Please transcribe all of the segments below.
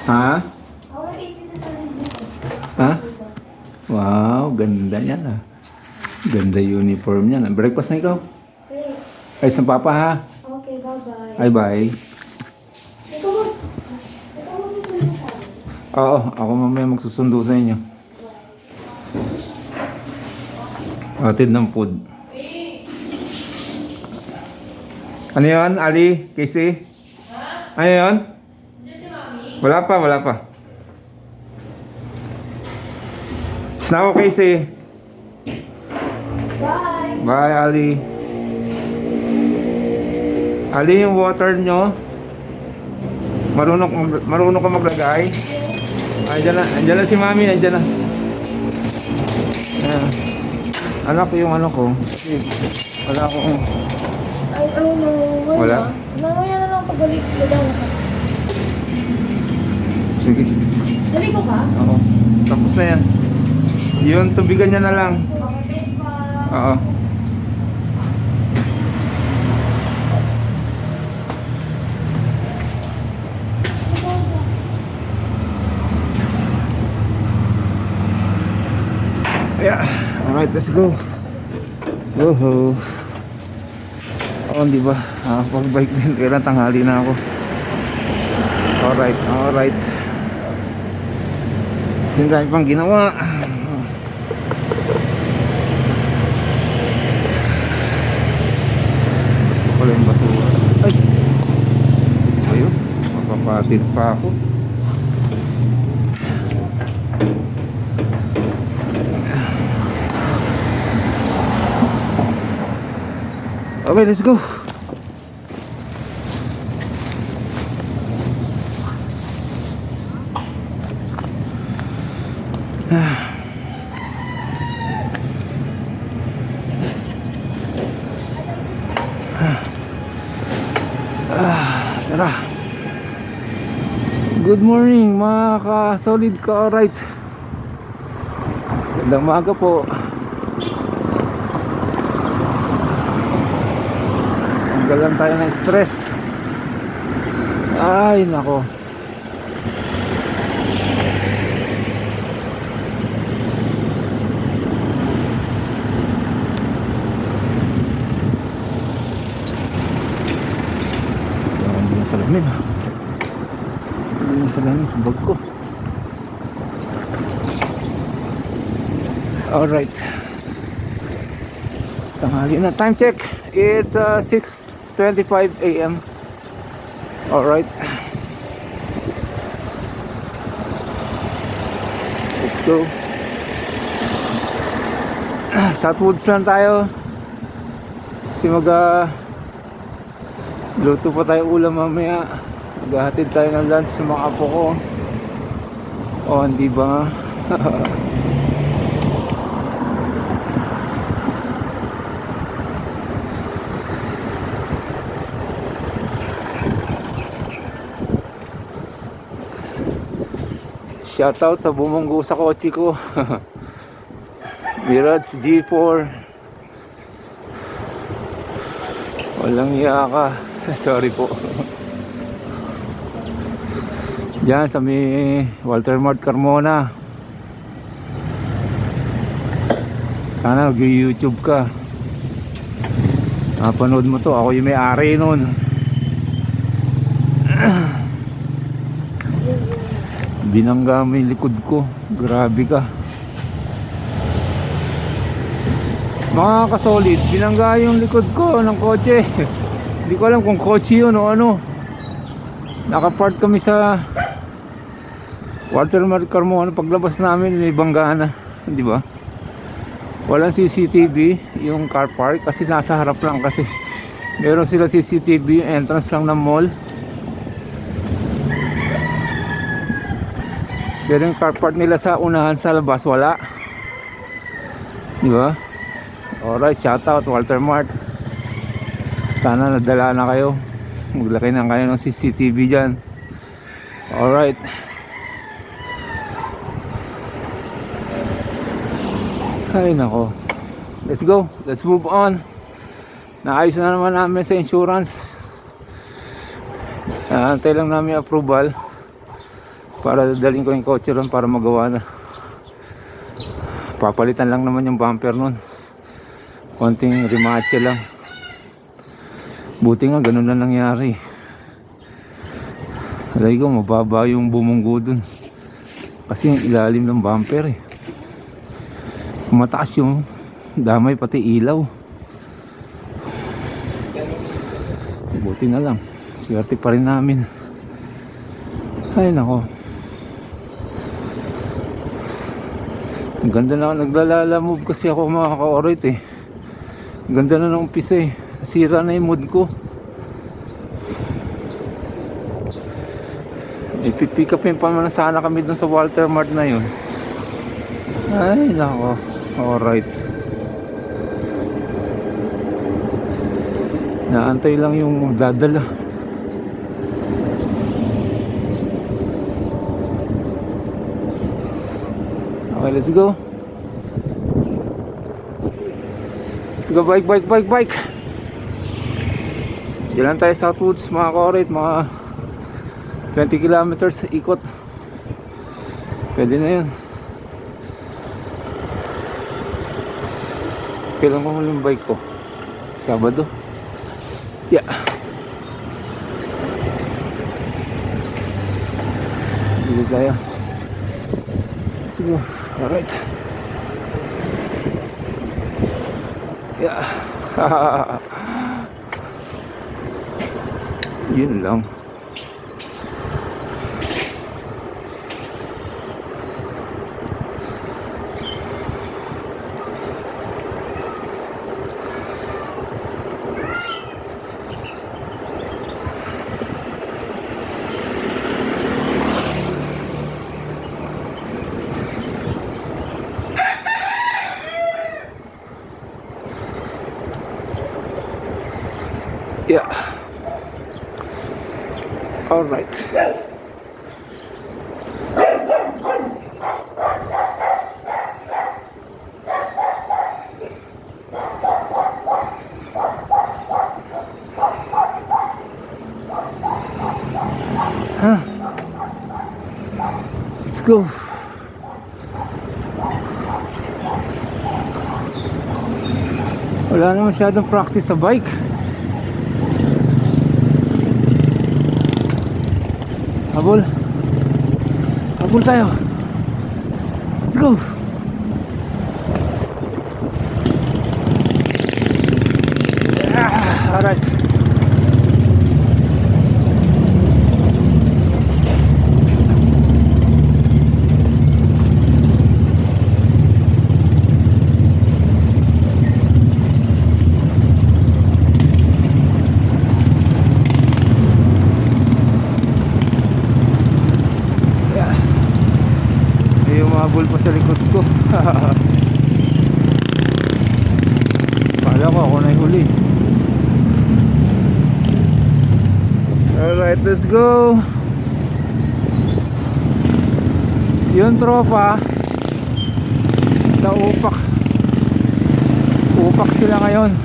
Ha? Ako nag-80 sa dito. Ha? Wow, ganda yan ah. Ganda uniform niyan. Breakfast na ikaw? Okay. Ay, sa papa ha? Okay, bye-bye. Ay, bye. Ikaw mo. Ikaw mo susunod sa akin. Oo, ako mamaya magsusundo sa inyo. Atid ng food. Ano yun, Ali? Casey? Ha? Ano yun? Wala pa, wala pa. Now, Casey. Bye! Bye, Ali. Ali, yung water nyo. Marunong ka maglagay. Andyan na si Mami, andyan na. Ayan. Anak yung ano ko. Kasi wala akong... I don't know. Wala? Mamaya na lang pagbalik. Lagaw ka. Sige. Naligo ka? Oo. Tapos na yan. Yun, tubigan niya na lang. Okay pa. Oo. Yeah. Alright, let's go. Woohoo. Oh, di ba? Pag-bike din. Kailan tanghali na ako. Alright, alright. Sindami pang ginawa. Gusto ko lang yung basura. Ay! Ayun. Mapapatid pa ako. Okay, let's go. Tara. Good morning mga ka-solid ka, alright. Gandang maga po. Tanggalan tayo ng stress. Ay nako. Hindi na salamin ha. Hindi na salamin sa bag ko. Alright. Tanghali na. Time check. It's 6:25 AM. Alright. Let's go. Southwoods lang tayo. Kasi luto pa tayo ulam mamaya. Maghahatid tayo ng lunch sa mga apo ko. Oh, hindi ba? Shoutout sa bumunggo sa kotse ko. Mirage G4. Walang iya ka. Sorry po. Diyan sa may Walter Mart Carmona. Sana mag-YouTube ka. Napanood mo to. Ako yung may-ari nun. Binangga mo yung likod ko. Grabe ka. Mga kasolid, binangga yung likod ko ng kotse. Hindi ko alam kung kotse yun o ano. Nakapark kami sa Walter Mart Carmona. Paglabas namin may bangga na, di ba? Walang CCTV yung car park kasi nasa harap lang kasi. Meron sila CCTV yung entrance lang ng mall. Pero yung car park nila sa unahan sa labas wala. Di ba? Alright, shout out Walter Mart. Sana nadala na kayo. Maglaki na kayo ng CCTV dyan. Alright. Ay nako. Let's go. Let's move on. Naayos na naman namin sa insurance. Antay lang namin approval. para daling ko yung kotse ron para magawa na. Papalitan lang naman yung bumper nun, konting remache lang. Buti nga ganun na nangyari. Alay ko mababa yung bumunggo dun kasi yung ilalim ng bumper eh. Mataas yung damay pati ilaw. Buti na lang, swerte pa rin namin. Ay nako, ang ganda na, naglalala-move kasi ako mga ka-orit eh. Ang ganda na ng umpisa eh, nasira na yung mood ko. Ipipick upin pa naman sana kami dun sa Walter Mart na yun. Ay nako, alright. Naantay lang yung dadala. Okay, let's go. Let's go, bike. Diyan tayo sa Southwoods mga ka-orit, mga 20 kilometers ikot. Pwede na yun. Kailan ko muli yung bike ko? Sabado. Yeah. Dito tayo. Let's go. Alright. Yeah. Yun lang. Yeah. All right. Huh. Let's go. Wala na masyadong practice sa bike. Habol tayo. Let's go. Alright. Habol pa sa likod ko. Kala ko ako na huli. Alright, let's go. Yun tropa, sa upak sila ngayon.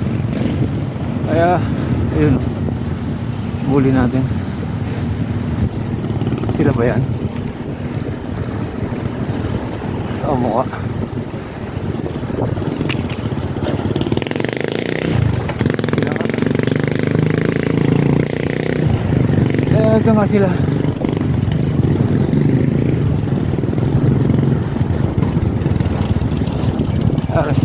Kaya ayun, huli natin. Sila ba yan? Oh, mukha. Ito nga sila. Alright.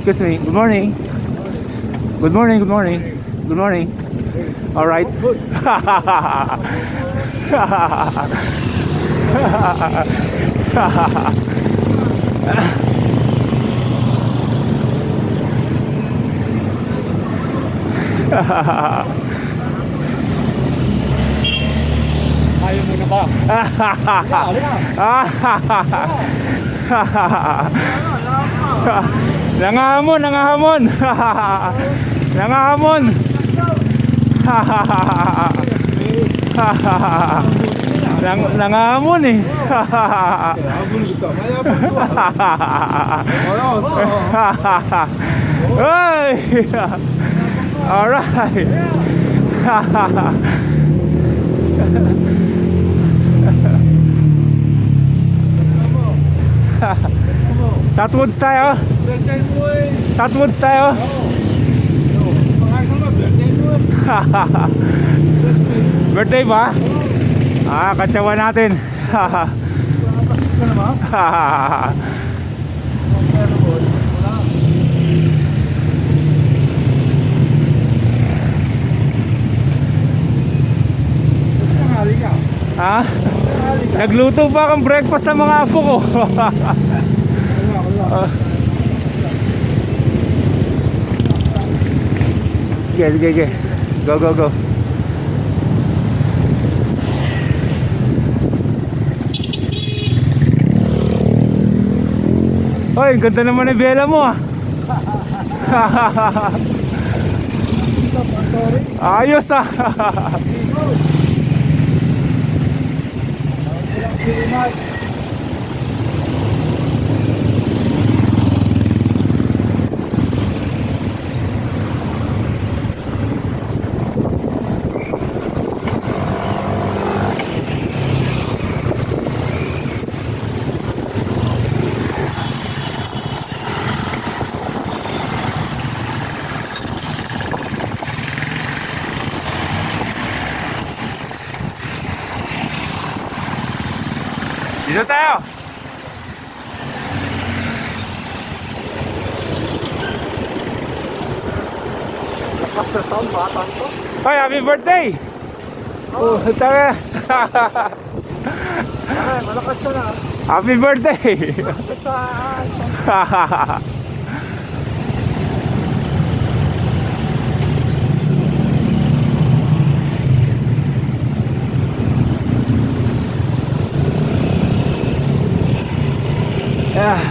Excuse me. Good morning. Good morning. Good morning. Good morning. All right. Ayaw mo na ba? Nangahamon. Nangahamon. Nangamon eh. Habol kita. Mayabang ko. Ayun. Hey! Alright. Southwoods tayo. Birthday mo eh. Southwoods tayo. Pangalan mo, birthday mo eh. Birthday ba? Katsawa natin. Napasok ka na ba? Pero wala. Tanghali ka. Ha? Tanghali ka. Nagluto pa akong breakfast sa mga apo ko. Wala. Sige. Go. Hoy, ganda naman ng bela mo ah. Ayos ah. Dito tayo. Lakas na taon, bata ko. Hoy, happy birthday. Oh, tayo. Ay, malakas ka na. Happy birthday. Saan? Ah.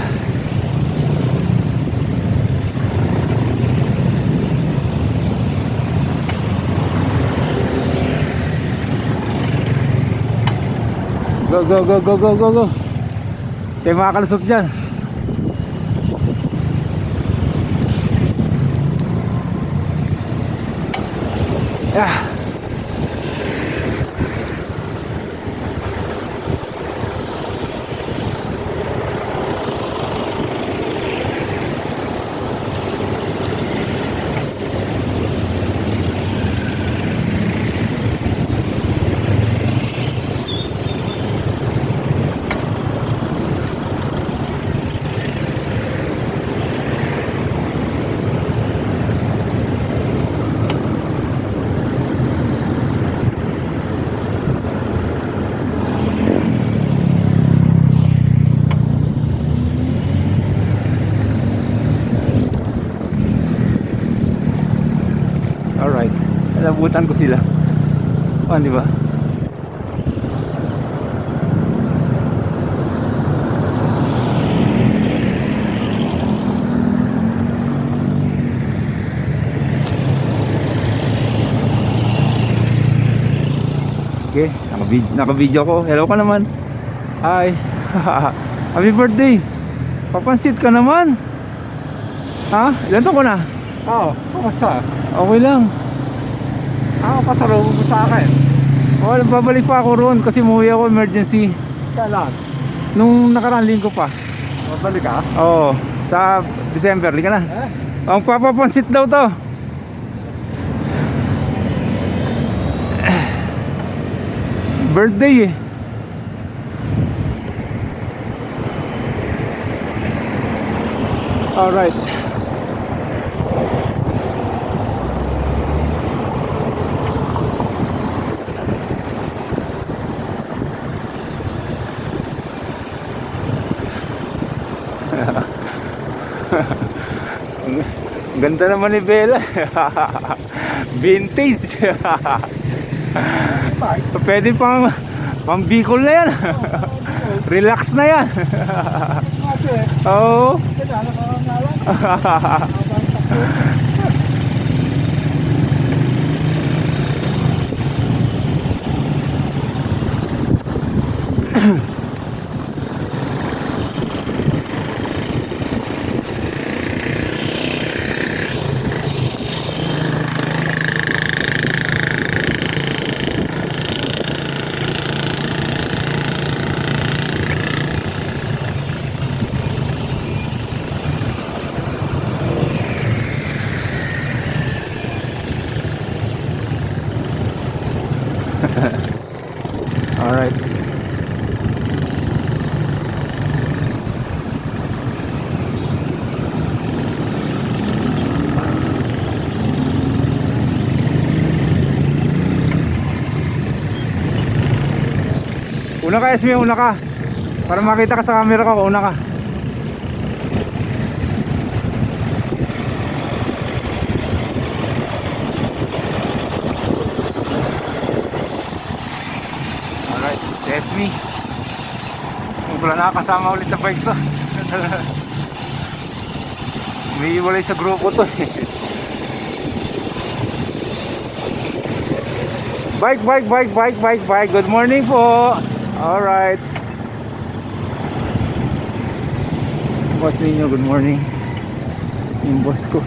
Go. Tayo makakalusot dyan. Ah. Alright, nabutan ko sila. Oh, di ba? Okay, naka-video ko. Hello ka naman. Hi. Happy birthday. Papansit ka naman. Ha? Ilan taon ko na? Oo, kamusta? Okay lang. Pasalubong mo sa akin. Oh, babalik pa ako roon kasi umuwi ako emergency. Kailan? Nung nakaraang linggo pa. Mabalik ka? Oo, sa December. Lika na. Ang papapansit daw to. Birthday eh. Alright. Ang ganda naman ni Bella. Vintage. Pwede pang Bicol na yan. Relax na yan. Oo. Alright. Una ka, Esme, una ka. Para makita ka sa camera ko, una ka. Alright, that's me. Wala nakakasama ulit sa bike to. Umiiwalay sa grupo to eh. Bike. Good morning po. Alright. Boss Ninyo, good morning. Yung boss ko.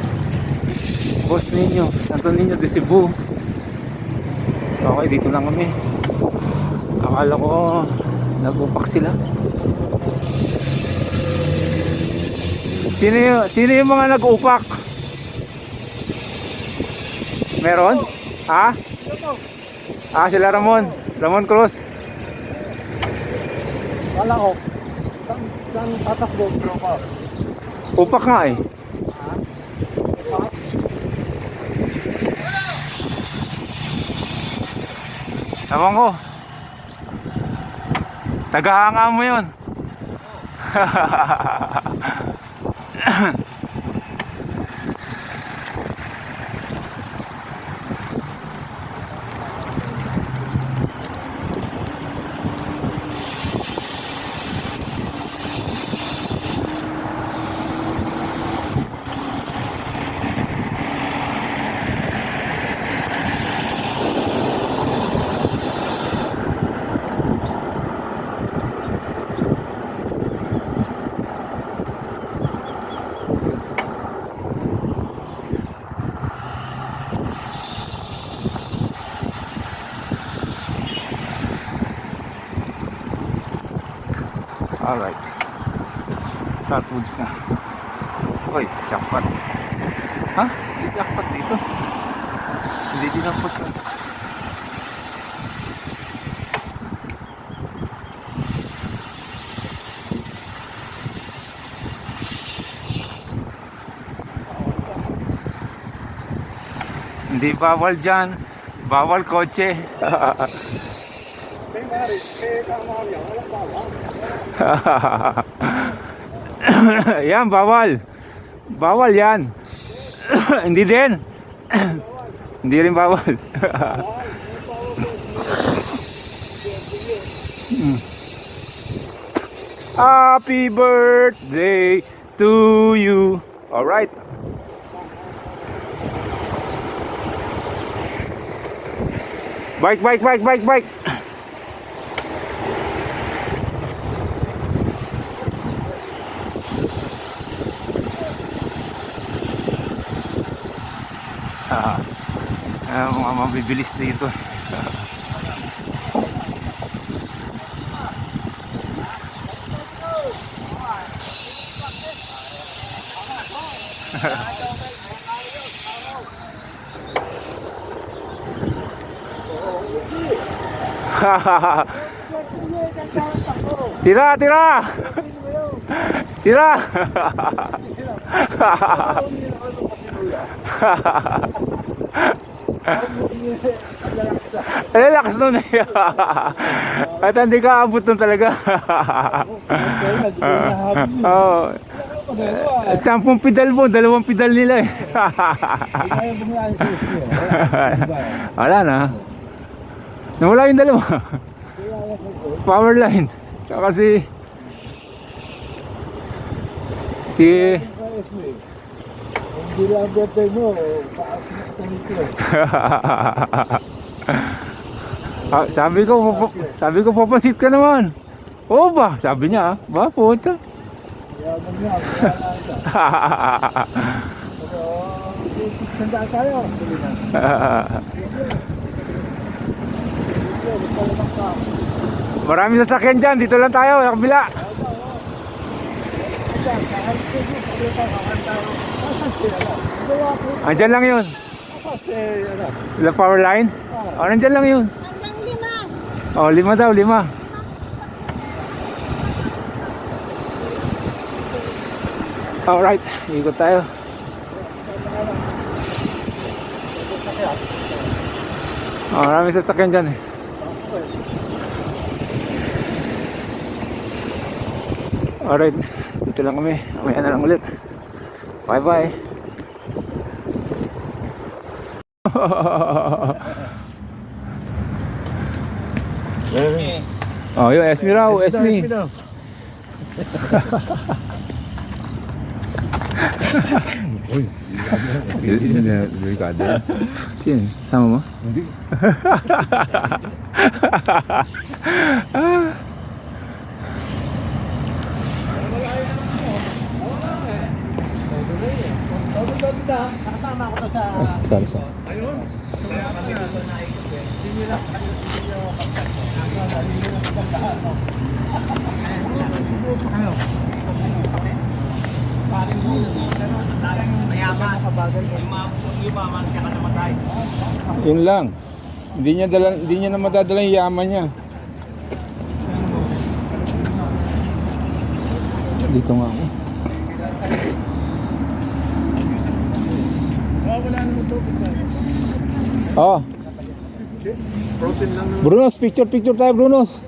Boss Ninyo, Santo Niño de Cebu. Okay, dito lang kami. Akala ko nag-upak sila. Sino yung mga nag-upak? Meron? Ha? Sila Ramon Cruz. Wala ko. Saan tatakbo, bro ko? Upak nga eh. Ewan ko. Tagahanga mo yun. Alright. Southwoods na. Uy, jackpot. Ha? Hindi jackpot dito. Hindi jackpot yun. Hindi bawal dyan. Bawal kotse. Yan, bawal. Bawal yan. Hindi din. Hindi rin bawal. Happy birthday to you. All right. Bike. Mga mabibilis dito. Tira. Relax nun eh. At hindi ka abot nun talaga. Oh. 10 pedal mo, 2 pedal nila eh. Wala na. Nawala yung 2. Power line. Saka si Hindi lang birthday mo, paas na ito nito. sabi ko papasit ka naman. Oo ba? Sabi niya, ba, puta. Yaman niya. Wala na. Pero, sandaan tayo. Tuloy na. Marami sasakyan dyan, dito lang tayo, sa kabila. Andyan lang yun. La power line? O, nandyan lang yun. Hanggang 5. O, 5 daw, 5. Alright, ikot tayo. Marami sasakyan dyan eh. Alright, dito lang kami. Mamaya na lang ulit. Bye bye. Oh, yun, Esme raw, Esme. Uy, delikado. Sino? Sama mo? Hindi. Nakasama ko to sa... Sorry. Yun lang. Hindi niya na madadala yung yaman niya. Dito nga ako. Oh. Brunos, picture tayo, Brunos.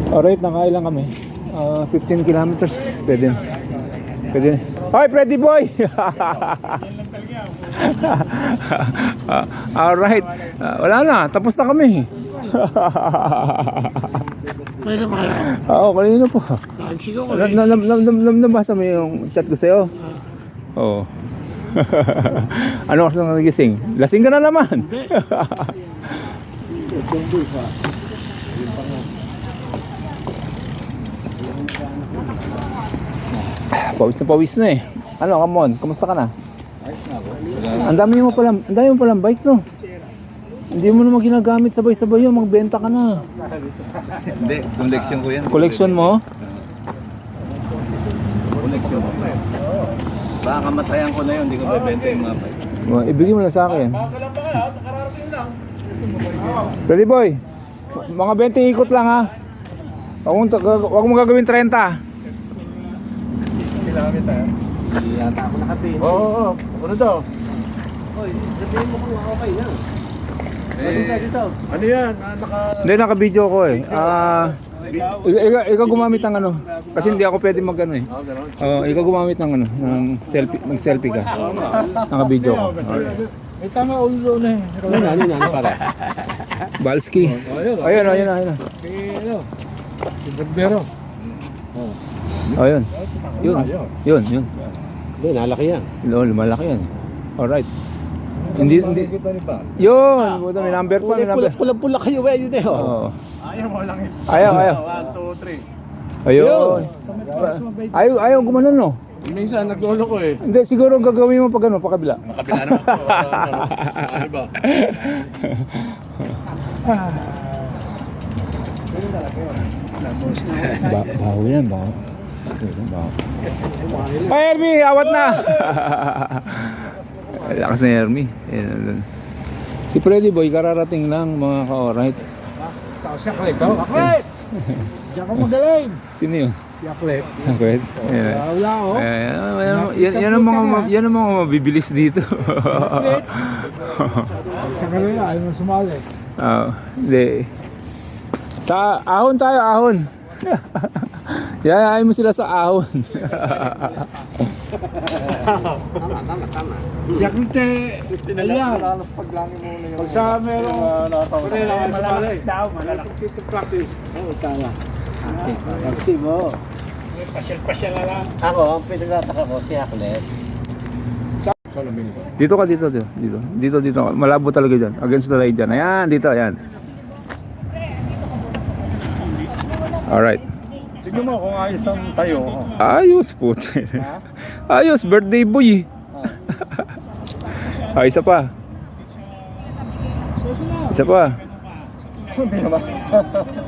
Alright, nakailan kami. 15 kilometers. Pwede. Hoy, Freddy boy! Alright. Wala na, tapos na kami. Pwede ba kayo? Oo, kanina po. Nagsigaw ko. Nabasa mo yung chat ko sa'yo? Oo. Ano kasi nang nagising? Lasing ka na naman. Pawis na eh. Ano, come on, kumusta ka na? Ang dami mo palang bike, no? Hindi mo naman ginagamit sabay-sabay yun, magbenta ka na. Hindi, collection ko yan. Collection mo? Collection ko. Baka kamatayan ko na yun, hindi ko bebenta yung mga bike. Ibigay mo lang sa akin. Ready boy, mga 20 ikot lang ha. Huwag mo gagawin 30. Yata ako nakatin. Oo. Ano daw? Hoy, sabihin mo kung okay na. Dito. Ano yan? Hindi, naka-video ko eh. Ikaw gumamit ng ano. Kasi hindi ako pwede mag-ano eh. Ikaw gumamit ng ano, ng selfie, mag-selfie ka. Naka-video ko. May tama ulo na eh. Ano para? Balski. Ayun. Ano? Si Berbero. Ayun. Yun. Hindi, nalaki yan. Lumalaki yan. Alright. Hindi. Yun, buta may number pa, may number. Pula-pula kayo ba yun eh. Oo. Ayaw mo lang yun. Ayaw. 1, 2, 3. Ayun. Ayaw gumanon, no? Minsan naglolo ko eh. Hindi, siguro ang gagawin mo pag ano, pa kabila. Makabila naman po. Ano ba? Baho yan, baho. Ay, Hermie, awat na! Lakas na Hermie. Si Freddy Boy, kararating lang mga ka-alright. Siya ka ikaw? Aklet! Diyan ka magaling! Sino yun? Si Aklet. Aklet? Wala ako. Yan ang mga mabibilis dito. Sa kanila, ayaw mo sumali. Hindi. Sa ahon tayo, ahon. Yayain mo sila sa ahon. Tama. Siya kunti. Ayan. Pag sa merong malalakas daw, malalakas practice. Oo, tama. Okay mo. Pasyal-pasyal na lang. Ako, ang pinagtataka ko, si Haklet. Dito ka, dito. Dito. Malabo talaga dyan. Against the light dyan. Ayan, dito, ayan. Alright. Tignan mo kung ayos ang tayo. Ayos po. Ayos, birthday boy. Isa pa.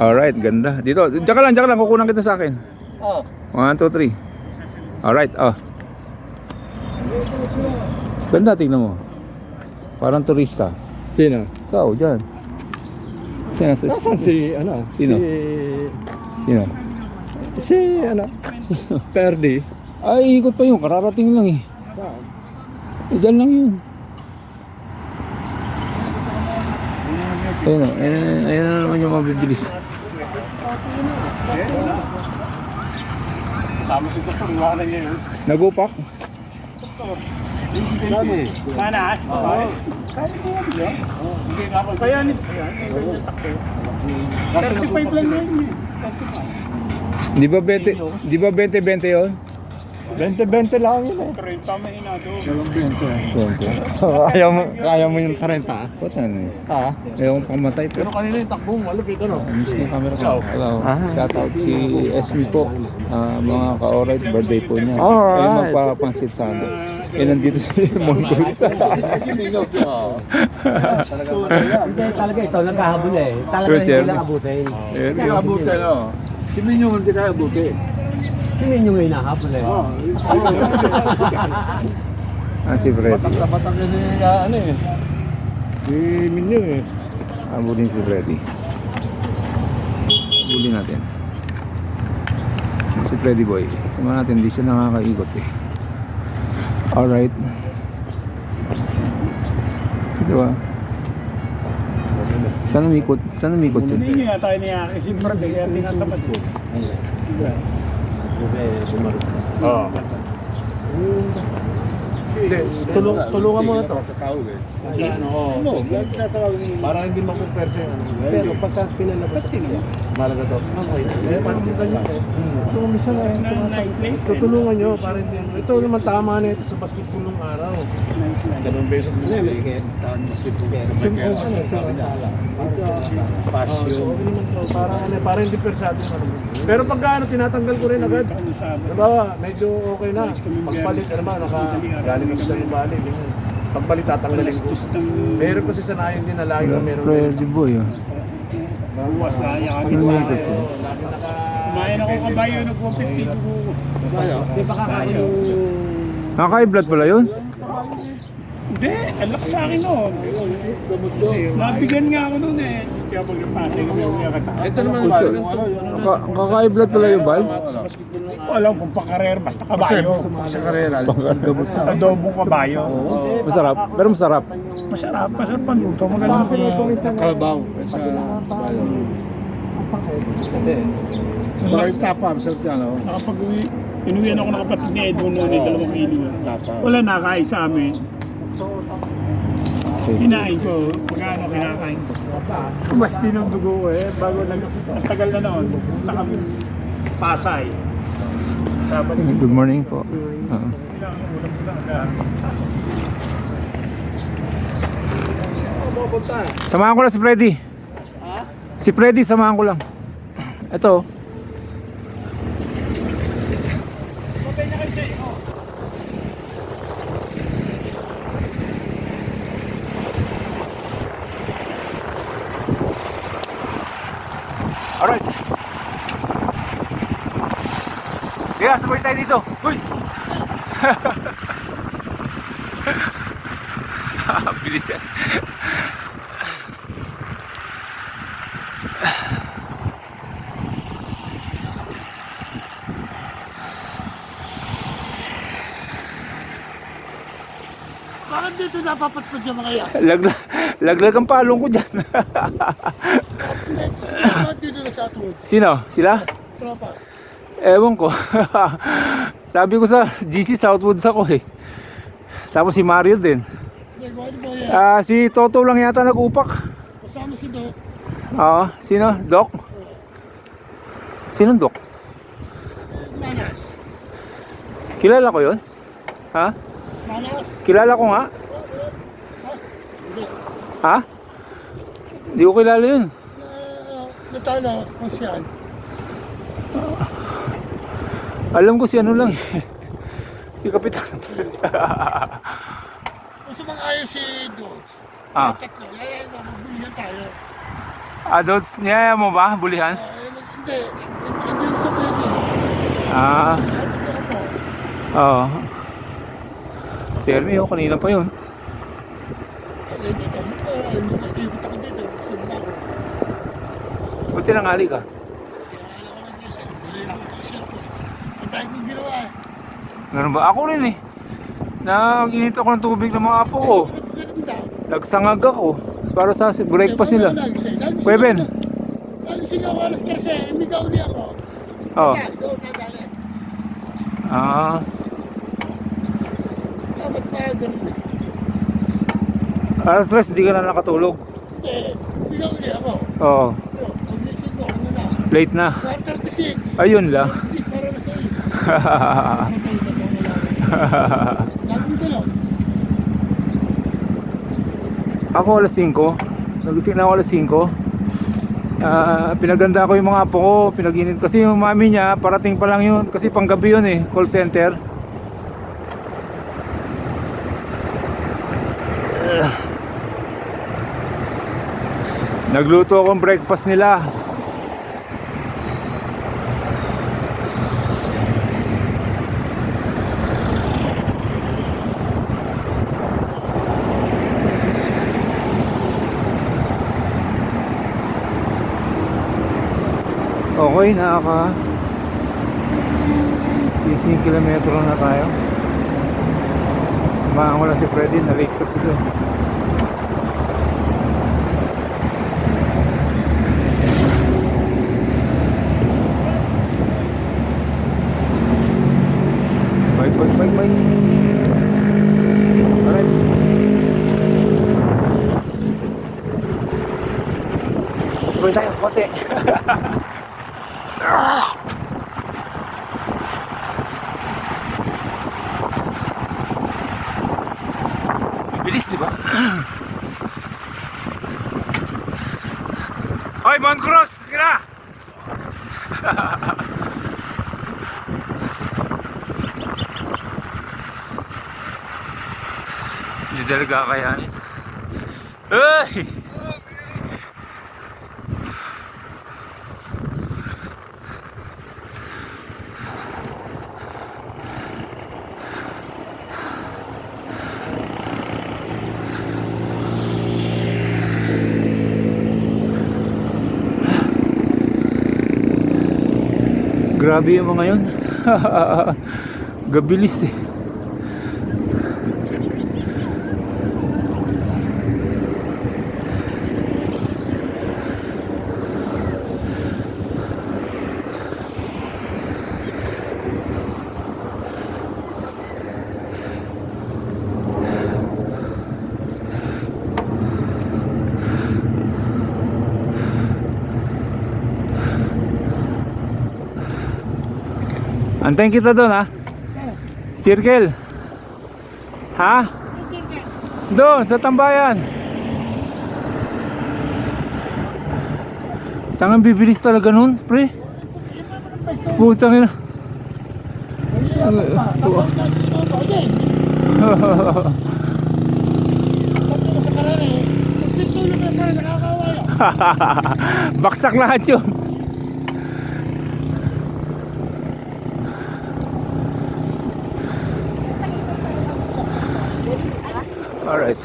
Alright, ganda. Dito, diyan ka lang. Kukunan kita sa akin. Oh. 1, 2, 3. Alright, oh. Ganda, tingnan mo. Parang turista. Sino? Ikaw, dyan. Sino? Sino? Sino? Perdi. Ay, ikot pa yun. Kararating lang eh. Dyan lang yun. Ayun o. Ayun na naman yung mabibilis. Sama si Dr. Iwanan niya yun. Nagupak? Manas? Oo. Kaya ni... 35 lang yun. Di ba 20 yun? 20-20 lang yun eh. 30 may hinado. 20. Kaya mo yung 30 ah? Ba't ano eh? Ha? Ayaw kong pamatay pero Kanina yung takbong, malupit ano? miss ko yung camera ko. Hello. Shoutout si SB po. Mga ka-alright, birthday po niya. Alright. Ay magpapansit sana. Nandito si Mongols. Hindi, talaga ito, nagkahabol eh. Talaga Sure, hindi sir. lang abutin. Hindi abutin oh. Si Minyo hindi kaya abutin. Si Minyo ngayon nakahabol eh. Si Freddy. Batak na siya ano eh. Si Minyo eh. Abulin si Freddy. Abulin natin. Si Freddy boy. Sama natin, hindi siya nakakaikot eh. Alright. Diba? Saan umikot yun? Hindi nga tayo niya kasi Brad kaya tinatamad ko. Oo. Tulungan mo na to. Para hindi makupersa yung ano. Pero pagka pinalabas niya, malaga to. Tutulungan nyo para hindi ano. Ito naman tama na ito sa basketball ng araw. Ganun beso mo. Para hindi persado yung ano. Pero pag ano, tinatanggal ko rin agad. Diba, medyo okay na. Pagpalit, ano ba, galing ako sa ibalik. Pagpalit, tatanggalin ko. Meron kasi sanayin din na lagi na meron. Freddy boy oh. Buwas na yan. Ano umikot yun? Kumain ako kabayo, nag-150 ko. Di ba kakain yung... Nakaka-blood pala yun? Hindi, alak sa akin noon. Nabigyan nga ako noon eh. Kaya pag napasay ko yung nakataka. Ito naman, Nakaka-blood pala yung valve? hindi ko alam kung pakarer, basta kabayo. Sa karera. Adobong kabayo. Masarap, pero masarap. Masarap ang luto. Magaling ko na. Kalabaw. Sa Bakit tapa? Masarap yan o. Nakapag-uwi, inuwian ako ng kapatid ni Edwin noon, 2 kilo. Wala nakain sa amin. Kinain ko, magkano kinakain ko. Mas dinundugo ko eh, bago ang tagal na noon. Punta kami Pasay. Sabado. Good morning po. Samahan ko lang si Freddy. Si Freddy, samahan ko lang. Ito. Alright. Kaya sabay tayo dito. Uy! Bilis yan. Bakit dito napapatpad yung mga yan? Laglag ang palong ko dyan. Bakit dito na sa atong Sino? Sila? tropa? Ewan ko. Sabi ko sa GC Southwoods ako eh. Tapos si Mario din. Si Toto lang yata nag-upak. Kasama si Doc. Oo, sino? Doc? Sino Doc? Manas. Kilala ko yun? Ha? Manas. Kilala ko nga? Hindi. Ha? Hindi ko kilala yun. Natalo kung siyaan. Alam ko si ano lang si Kapitan. Gusto bang ayaw si Docs? Ah. Tatlo. Kaya magbulihan tayo. Adults, niyaya mo ba? Bulihan? Hindi. Hindi sa pwede. Ah, Ito ko po. oo. Si Ermi, kanina pa yun. Hindi dito. Ikot ako dito. Sumba ko. Buti nang ali ka. Kaya alam ko ng diesel. Bili lang ako siya po. Ang dahil kong ginawa eh. Ganun ba? Ako rin eh. Nag-init ako ng tubig ng mga apo ko. Ganun daw. Nagsangag ako para sa breakfast nila. Pweben. Lagi sigaw ko alas 13. Imigaw niya ako. Oo. Doon nadali. Ah, Dapat pa ganun eh. alas 3 di ka na nakatulog. Hindi. Imigaw niya ako. Oo. Pag-isip ko, ano na. Late na. 4:36. Ayun lang. Para na sa iyo. Matay na po wala. Laging gano'n. Ako alas 5. Nagising na ako alas 5. Pinaganda ko yung mga apo ko. Pinaginit kasi yung mami niya. Parating pa lang yun. Kasi panggabi yun eh. Call center. Nagluto akong breakfast nila. Okay, nakaka 15 kilometro na tayo. Tumahan ko lang si Freddy, na-late kasi doon. Bye. Alright. Tuloy tayo, konti. Bilis, di ba? Hoy, Mount Cross! Kira! Hindi talaga kakayanin. Hey! Grabe yung mga yun. Gabilis eh. Antayin kita doon ha. Circle. Ha? Doon sa tambayan. Tangang bibilis talaga nun, pre. Putang ina. Baksak lahat yun. Alright.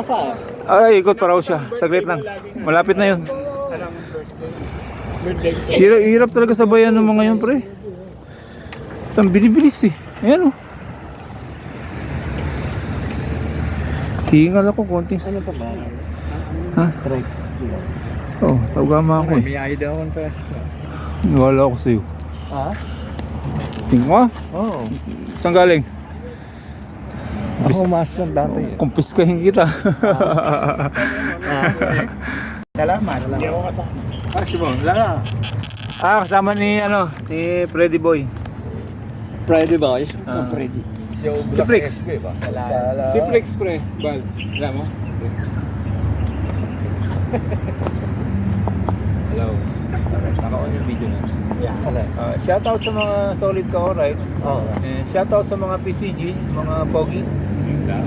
saan? Ay, ikot pa raw siya. Saglit lang. Malapit na yun. Hirap talaga sabayan ng mga yun, pre. Ang binibilis eh. Ayan oh. Hingal ako konting. Ano pa ba? Ha? Trex. Oh, tawagama ako eh. May idea akong Trex. Wala ako sa'yo. Ha? Tingwa? Oo. Saan galing? Ako masan dati. Kumpiskahin kita. Salamat. Hindi ako kasama. Kasama ni ni Freddy Boy. Friday boys. Freddy. Si Prix. Si Prix, pre. Bal. Alam mo? Hello. Alright, naka-on yung video na. Yeah. Shoutout sa mga solid ka, alright? Oo. And shoutout sa mga PCG, mga pogi.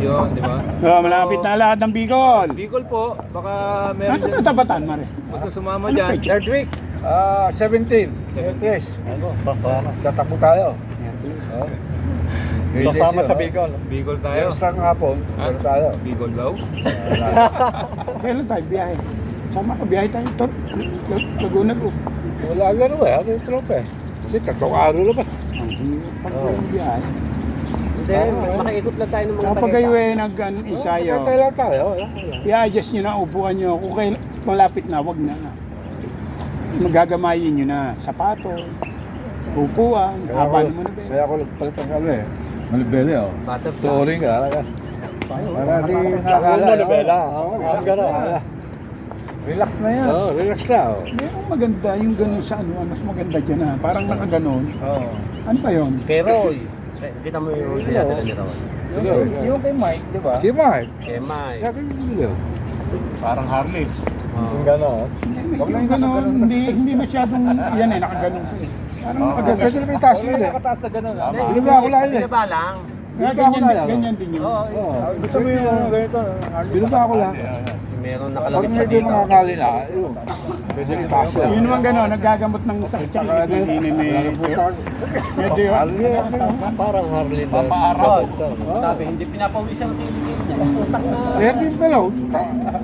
Yun, di ba? Malapit na lahat ng Bicol. Bicol po, baka meron Ano din tabatan, Mare? gusto sumama dyan. Third week. 17. 17. Ano? Sasama. Tatakbo tayo. Sasama sa Bicol. Bicol tayo. Yes lang hapon. Ha? Pero tayo. Bicol daw. Kailan tayo biyahe? Sama ka, biyahe tayo. Laguna ko. Wala gano'n eh. Ano yung tropa eh? Kasi tatlong araw na ba? Pag tayo biyahe. Hindi, makaikot lang tayo ng mga Kapag kayo eh nag-ensayo, Kailan tayo? Wala. i-adjust nyo na upuan nyo. Kung kayo malapit na, wag na. Magagamayin nyo na sapato, upuan, haba naman na ba? Kaya ako nagpalit ang ano eh. Malibele oh. Butterfly. Touring ka. Para di nakakala. Malibela. Gano'n. Relax na yan. Oo, relax na oh. Yung maganda, yung ganun sa ano, mas maganda dyan ha. Parang nakaganon. Oo. Ano ba yun? Pero, kita mo yung dinadala ni Rawan. Yung kay Mike, di ba? Si Mike. Emay. Sabi niyo. Parang Harley. Yung gano'n. Huwag lang ganon, hindi masyadong, yan eh, nakaganon ko eh. Parang nakaganon. Pwede naman itaas yun eh. Nakataas na gano'n. Di ba ako lang yun eh. Binaba lang. Kaya ganyan din yun. Gusto mo yung ganito? Di ba ako lang? Meron Pag nakalagay pa medyo dito. nakakali na, yun. Pwede itaas lang. Yun naman gano'n, naggagamot ng sakit sa likod, hindi na medyo Parang Harley na. Sabi, hindi pinapawisan ang kilikid niya. Utak na. Kaya din pala,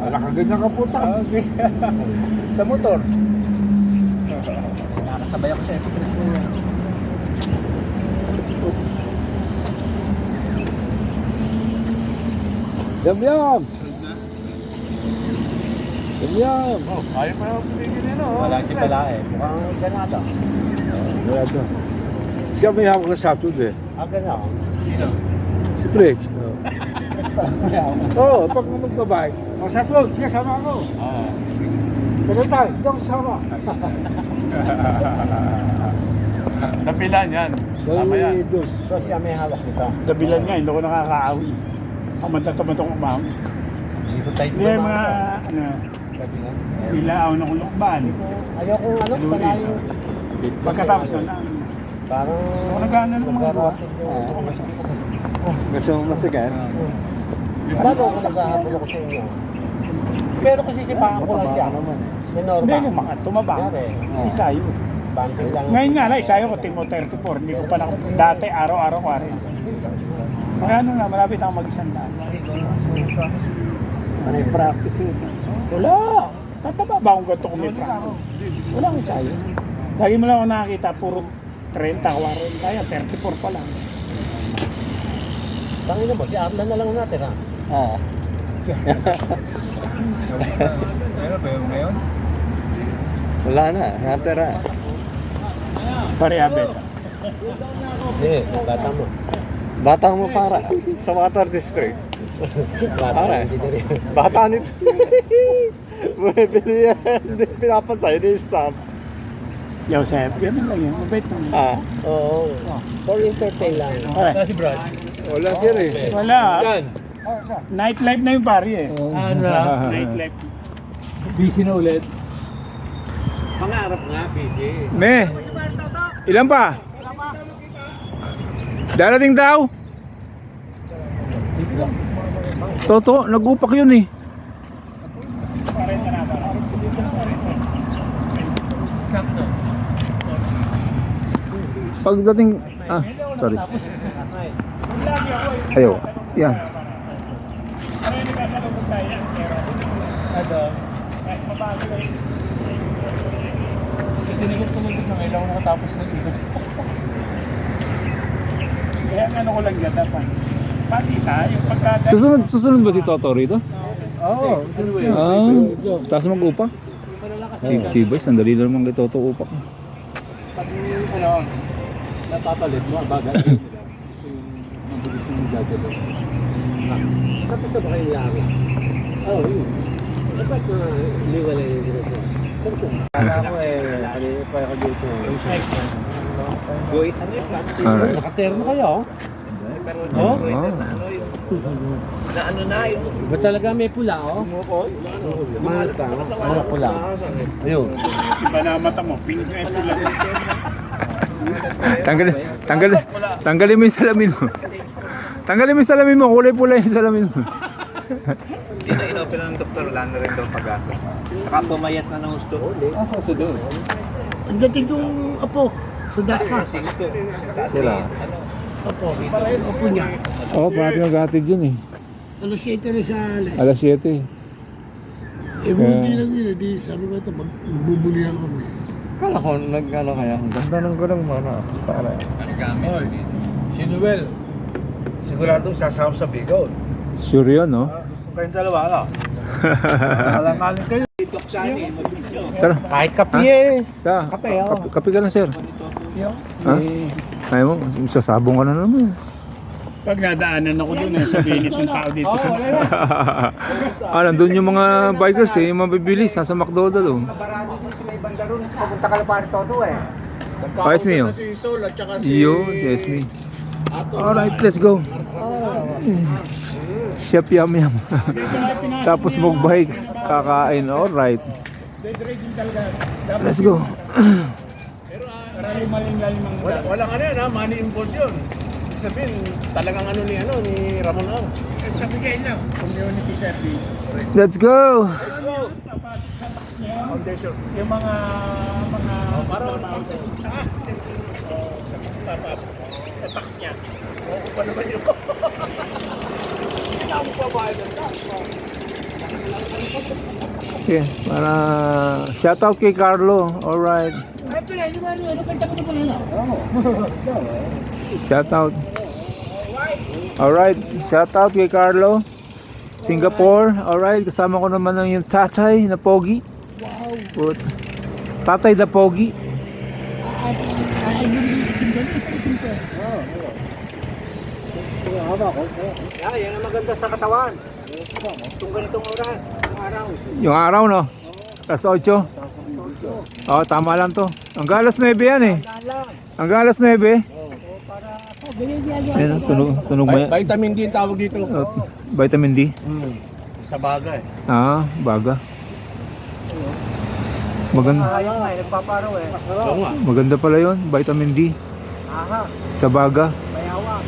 nakaganyan ka puta. Sa motor. Nakasabay ako sa express mo. Yam! Yam! Ayaw pa yung pumigil nila. Wala si Bala eh. Mukhang ganado. Wala to. Siya may hawak na satod eh. Ganado. Si Flex. Oo, pag magbabike. O satod, sige sama ako. Pero tayo, hindi ako sama. Napilan yan. Sama yan. So siya may hawak nito. dabilan nga, hindi ko nakakaawi. Ang matatamad umahon. Hindi ko tayo Hindi mga, ano, ilaaw na kulukban. Ayoko sanayin. Pagkatapos na lang. Parang Kung nagana ng mga gawa. Gusto mo masigan? Bago ako naghahabol ako sa inyo. Pero kasi sipahan ko lang siya. Hindi, Norma. tumabang. Kunyari, Isayo. banting lang. Ngayon nga lang, isayo ko, Timo 34. Hindi ko pa dati, araw-araw ko rin. Kaya ano na, malapit ako mag-isandaan. Ano yung practice eh? Wala. Tataba ba akong ganito kung may practice? Wala akong isayo. Lagi mo lang ako nakakita, puro 30, 40, kaya 34 pa lang. Tangin mo, si Arlan na lang natin ha. Ano ba yung ngayon? Wala na, natira. Pare-abet. Hindi, bata mo. Batang mo para sa Water District. Bata, hindi na rin. Bata nito. Bumibili yan. Hindi pinapansay, hindi stamp. Joseph, ganun lang yan. Mabait naman. Oo. For entertain lang. Okay. Si Brad. Wala siya eh. Wala. Yan. Nightlife na yung pare eh. Nightlife. Busy na ulit. Pangarap nga, busy. Me, ilan pa? Darating daw. Toto, nag-upak yun eh. Pagdating, sorry. Ayaw, yan. kaya ang pera. Ano? Kahit mabago lang. Kasi tinigod na kailangan nakatapos ng ikot. Kaya ang ano ko lang yan dapat. Pati tayo pagkada. Susunod ba si Toto rito? Oo. Ah, taas mag-upak? Tibay, sandali na naman kay Toto upak. Pag ano, napapalit mo, bagal. Mabilis yung gagawin. Tapos na ba kayo laro? Oo, yun. Dapat na liwala yung ginagawa. Kala ko kanina pa ako dito. Goy, ano yung plan? Alright. Nakaterno kayo, oh? Oh? Na ano na yung Ba talaga may pula, oh? Mahal ka, oh? Pula. Ayun. Iba na mata mo, pink na ito lang. Tanggalin mo yung salamin mo. Tanggalin mo yung salamin mo, kulay pula yung salamin mo. Hindi na inopin ng doktor, wala na rin daw pag-asa. Saka pumayat na ng gusto ulit. Asa sa doon? Ang dating yung apo. Sa Dasma. Sila. Apo. Para yung apo niya. Oo, parati naghatid yun eh. Alas 7 rin sa alas. Alas 7 eh. Eh, buti lang yun. Di, sabi ko ito, magbubulihan kami. Kala ko nag-ano kaya. Ang ganda ng gulong mo, ano? Para. Oy, si Noel. Siguradong sasama sa Bicol. Sure yun, no? Kayong dalawa, ano? Alanganin kayo. Tara, Kahit kape eh. kape, kape ka lang, sir. Ha? Ayaw mo, sasabong ka na naman. Pag nadaanan ako doon, sabihin itong tao dito sa... Nandun yung mga bikers eh, yung mabibilis, nasa McDonald's oh. Barado din si may banda ron. Pupunta ka na pare Toto eh. Oh, Esme oh. Si Sol at saka si... Yun, si Esme. Alright, let's go. Chef Yam Yam. Tapos mag-bike, kakain, alright. Let's go. Walang ano yan ha, money involved yun. Sabihin, talagang ano ni Ramon Ang. Sa bigay lang, community service. Let's go. Foundation. Yung mga... Para tax niya. Oo pa naman yun. Kailangan pa ba ito? Okay, para shout out kay Carlo. Alright. Ay, pala, yung ano kanta ko na pala na. Shout out. Alright, shout out kay Carlo. Singapore. Alright, kasama ko naman yung tatay na pogi. Wow. Tatay na pogi. Yan ang maganda sa katawan. Itong ganitong oras, yung araw. Yung araw no? Alas 8. Oo, tama lang to. Hanggang alas 9 yan eh. Hanggang alas 9. Ayun, tunog mo yan. Vitamin D ang tawag dito. Vitamin D. Sa baga eh. Ah, baga. Maganda, Ayaw nga, nagpaparaw eh. Oo nga. maganda pala yun, vitamin D. Aha, Sa baga. mayawa.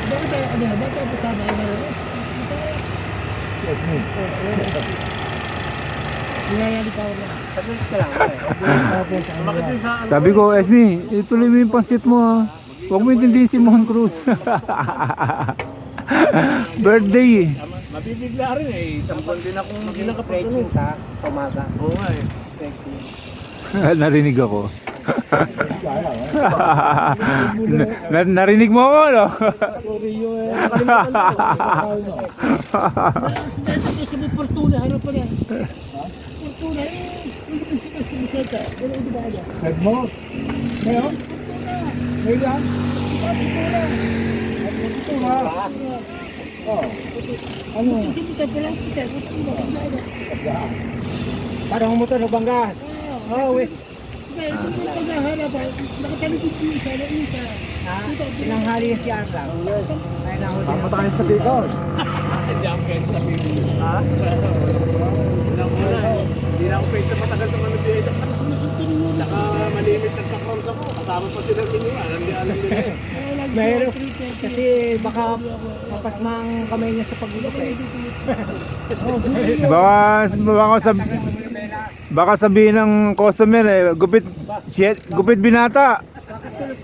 Bakit tayo kanina? Bakit tayo pasama yung ano? Hinayali pa ako na. Sumakit yun sa ano. Sabi ko, Esme, ituloy mo yung pansit mo ha. Huwag mo intindihin si Mon Cruz. Birthday eh. Mabibigla rin eh. Isang buwan din akong Stretching ka sa umaga. Oo nga eh. Narinig ako. Narinig mo ako, no? Parang sinasa ko sa may Fortuna, harap pa yan. Fortuna, hindi ko sa bisita. Wala yung diba kaya? Sag mo. Ngayon? Ngayon lang? Fortuna. Ano? Kita pala, kita. Parang motor na bangga. Oo, eh. Hindi, ito po pag nahanap, nakatalikod ko yung isa na isa. Pinanghali si Arlang. Ay, nahuli. Matakin sa Bicol. Hindi ako pwede sabihin. Ha? Hindi na ako pwede matagal sa manubiyada. Nakamalimit nagka-crumbs ako. Kasama pa sila kinuha. Alam nila eh. Mahirap. Kasi baka mapasmang kamay niya sa pagulok eh. Baka sabihin ng customer eh, gupit binata.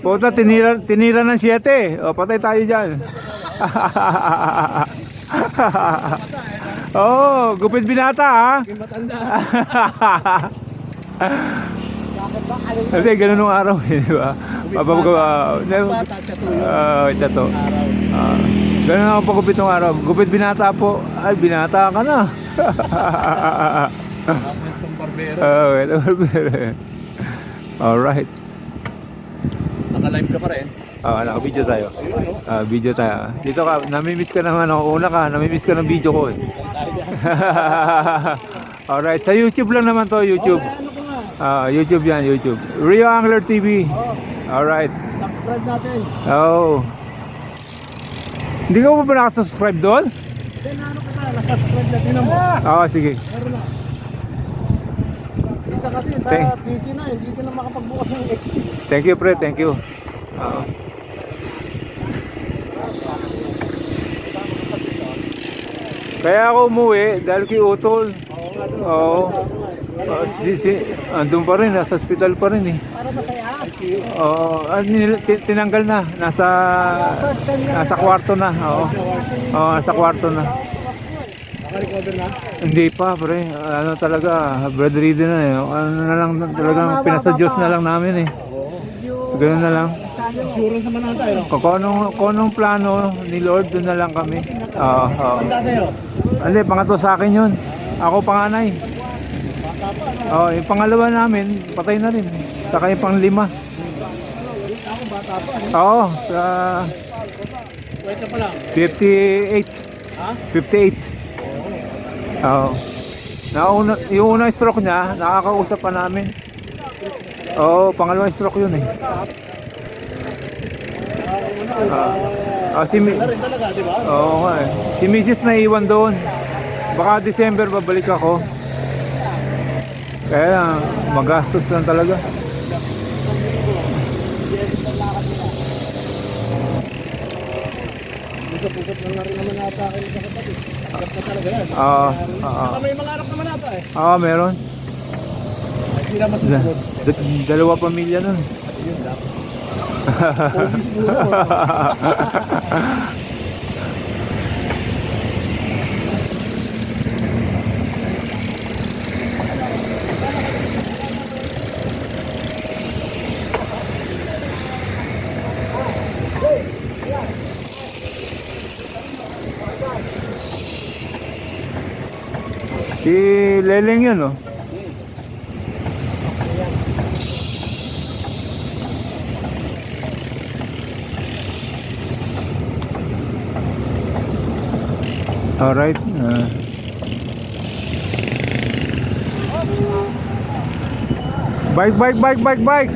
Puta, tinira ng 7. O, patay tayo dyan. Oh, gupit binata ha. Matanda. Kasi ganun nung araw eh, di ba? Bata siya tuloy. Ito. Ganun ako pagupit nung araw. Gupit binata po. Ay, binata ka na. Kwentong barbero. Alright. Naka-live ka pa rin. Naka-video tayo. Video tayo. Dito ka, namimiss ka ng una ka, namimiss ka ng video ko eh. Alright, sa YouTube lang naman to, YouTube. YouTube yan, YouTube. Rio Angler TV. Alright. Subscribe natin. Oh. Hindi ka pa nakasubscribe doon? Then ano ka na, nakasubscribe natin mo. Sige. Meron na. Isa kasi Thank- sa PC na, hindi ka na makapagbukas ng XP. Thank you, pre. Thank you. Kaya ako umuwi dahil kay Utol. Oo. Andun pa rin, nasa hospital pa rin eh. Oo, tinanggal na. Nasa kwarto na. Oo, nasa kwarto na. Naka-recover na? Hindi pa, pre. Ano talaga, bedridden na eh. Ano na lang, talagang pinasa Diyos na lang namin eh. Ganun na lang. Insurance naman na tayo. Kung anong plano ni Lord, doon na lang kami. Oo. Tanda sa'yo. Hindi, pangatlo sa akin yun. Ako panganay. Yung pangalawa namin, patay na rin. Saka yung pang-5. Oo, sa Wait ka pa lang. 58. Ha? 58. Oo. Yung unang stroke niya, nakakausap pa namin. Oo, pangalawang stroke yun eh. Na rin talaga, di ba? Oo nga eh. Si Mrs. naiwan doon. Baka December babalik ako. Kaya magastos lang talaga. Pusap-pusap lang na rin naman nata kayo sa kapatid. Agap na talaga yan. Saka may mga anak naman nata eh. Meron. Ay, sila masusunod. Dalawa pamilya nun. Yun lang. Si Leleng yun oh. Alright. Bike.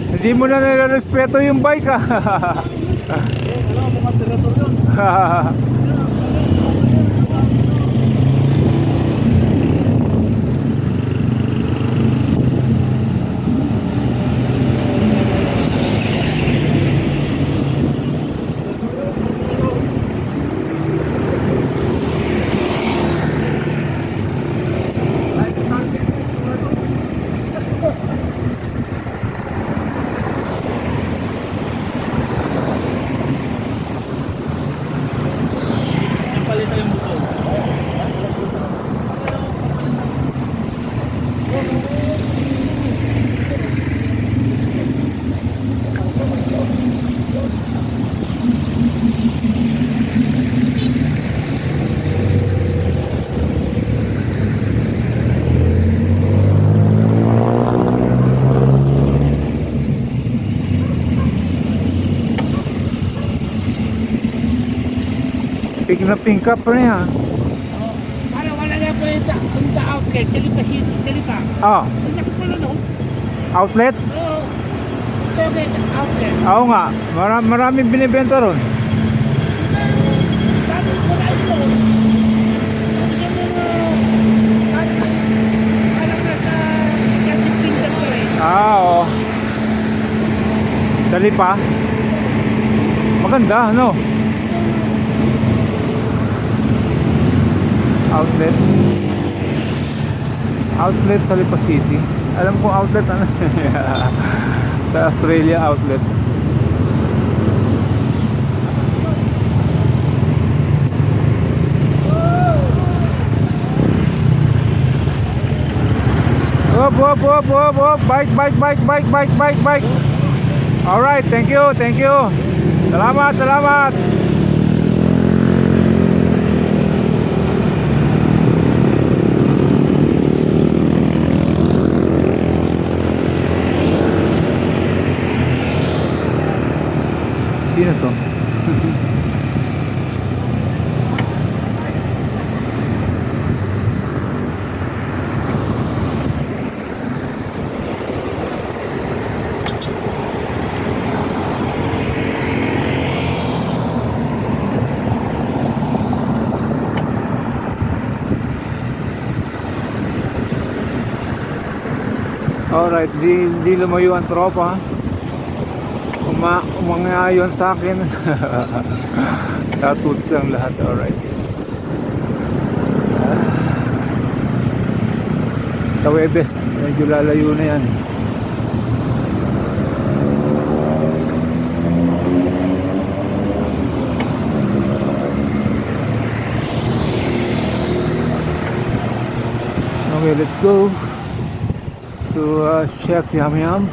Hindi mo na nilarespeto yung bike ah. Ano, mga tirator yun. Pink up pa niya. Para wala na po yung outlet sa Lipa City, sa Lipa. Ang laki po na doon. Outlet? Oo. Okay, outlet. Oo nga. Maraming binibenta ron. Sabi ko na ito. Alam na sa Katifin sa Pare. Oo. Sa Lipa. Maganda, ano? Outlet sa Lipa City. Alam ko outlet ano. Sa Australia outlet. Up. Bike. Alright, thank you. Salamat. Sino to? Alright, di lumayo ang tropa. Umangayon sa akin. Sa tools lang lahat. Alright. Sa Webes, medyo lalayo na yan. Okay, let's go to Chef Yum Yum.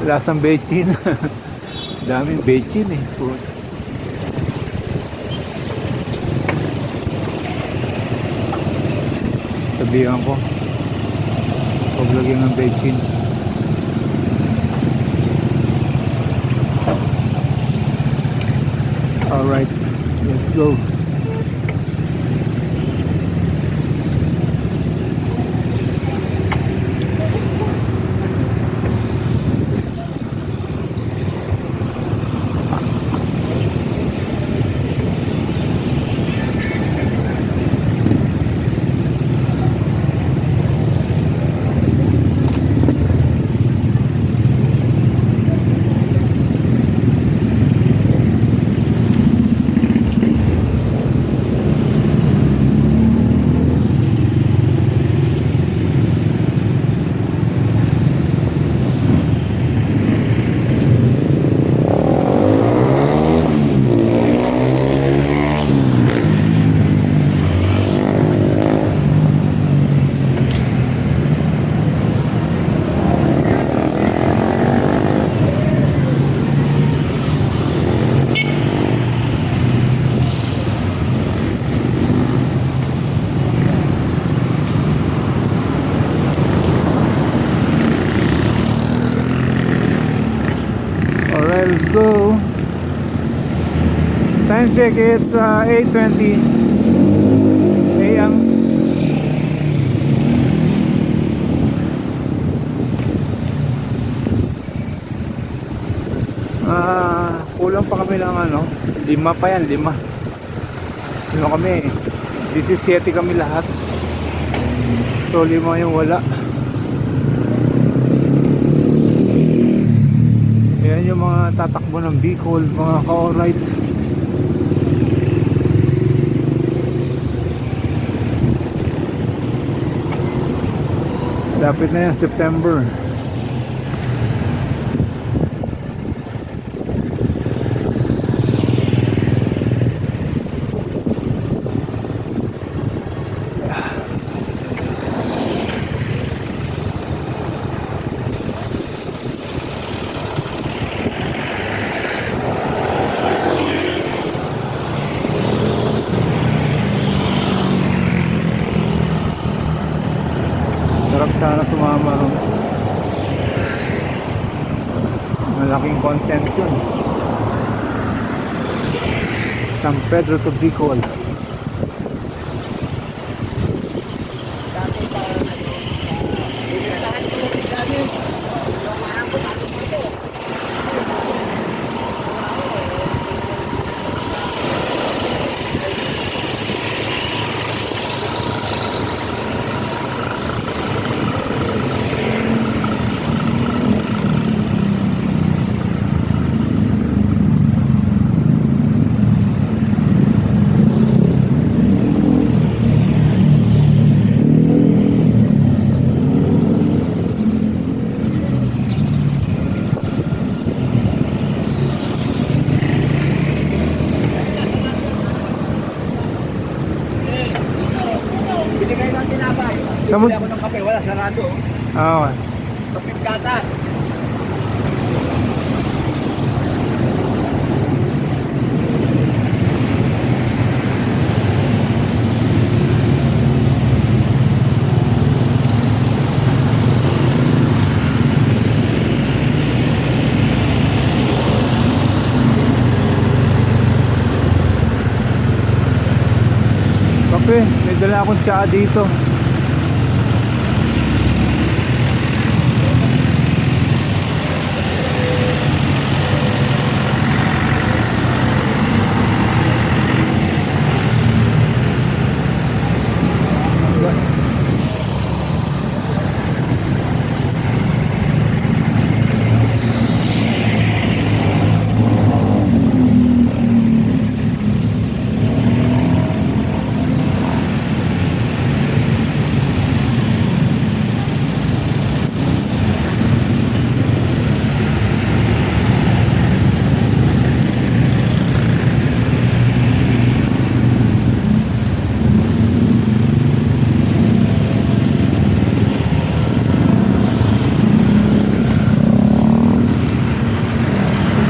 Lasang bechin. Daming bechin eh. Sabihan ko, huwag lagyan ng bechin. Alright, let's go. Let's go. Time check, it's 8:20 a.m. Kulang pa kami ng ano, 5 pa yan, 5 kami, 17 kami lahat. So 5 yung wala. Yan yung mga tatakbo ng Bicol, mga ka-alright. Lapit na yan, September. Sarap sana sumama ron. Malaking content yun. San Pedro to Bicol. Samot. Bili ako ng kape, wala, sarado. Ah, Kape gatas. kape. May dala akong tsaa dito.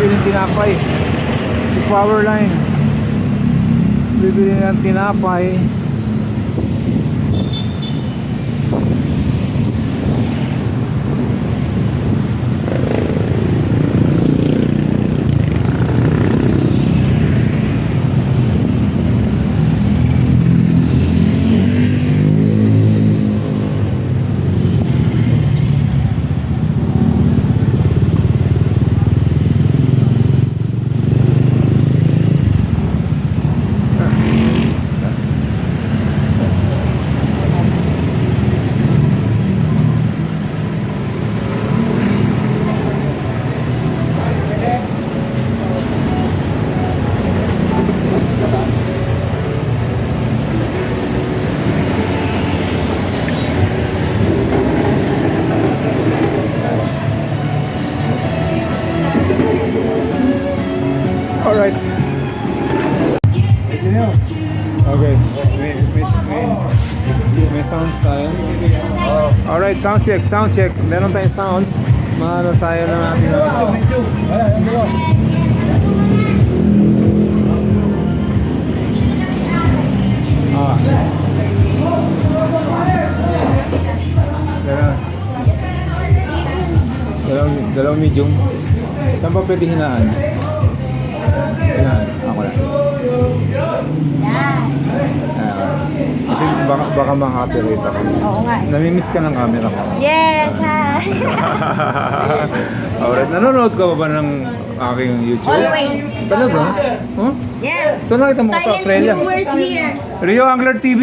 Bibili ng tinapay si Powerline, bibili ng tinapay. Alright. Okay. May sounds tayo. Alright, sound check. Meron tayong sounds. Maano tayo ng ating dalawang medium. Saan ba pwede hinaan? Yan, ako lang. Kasi baka ma-copyright ako. Oo nga. Namimiss ka ng camera ko. Yes, hi. Alright, nanonood ka ba ng aking YouTube? Always. Talaga? Huh? Yes. So nakita mo ko sa Silent Australia? viewers here. Rio Angler TV.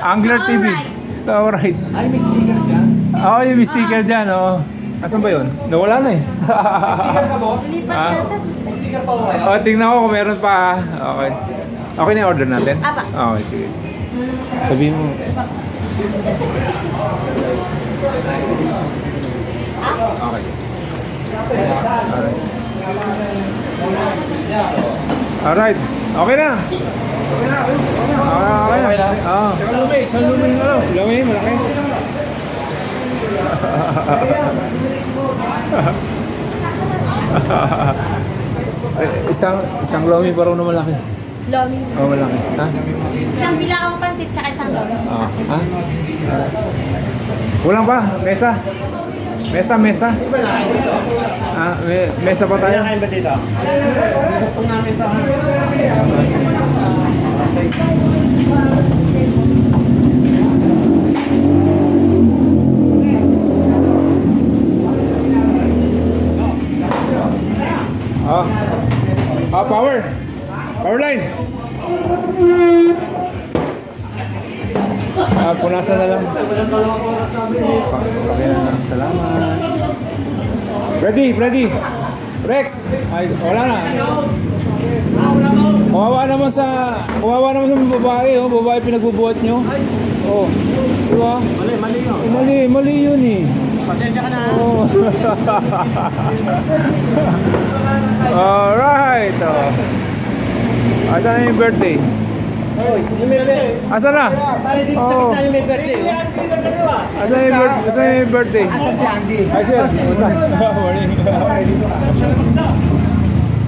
Angler TV. Alright. Ay, may sticker dyan. Oo, yung may sticker dyan, oo. Asan ba yun? Nawala na eh. Sticker ka, boss? Lipat Ah. yata. May sticker pa ko kayo? Oh, tingnan ko kung meron pa. Okay. Okay na yung order natin? Apa. Okay, sige. Sabihin mo. Okay. Alright. Okay na. Okay na. Oo. Isang lumi nga lang. Lumi, malaki. isang lomi pa rin na malaki. Lomi. Oh, malaki. Ha? Isang bilakang pansit tsaka isang lomi. Oh, ha? Kulang pa? Mesa? Mesa? Ah, mesa pa tayo? Kain ba dito? Gusto namin ito. Powerline. Punasan na lang. Okay na lang. Salamat. Ready. Rex. Ay, wala na. Kawawa naman sa mga babae, oh. Babae pinagbubuhat nyo. Oh. Diba? Mali yun eh. Pasensya ka na. Oh. Alright. Oh. Asan na yung birthday? Asan na? Oo. Tayo may birthday. Asan yung birthday? Asa si Andy? Hi sir, kumusta?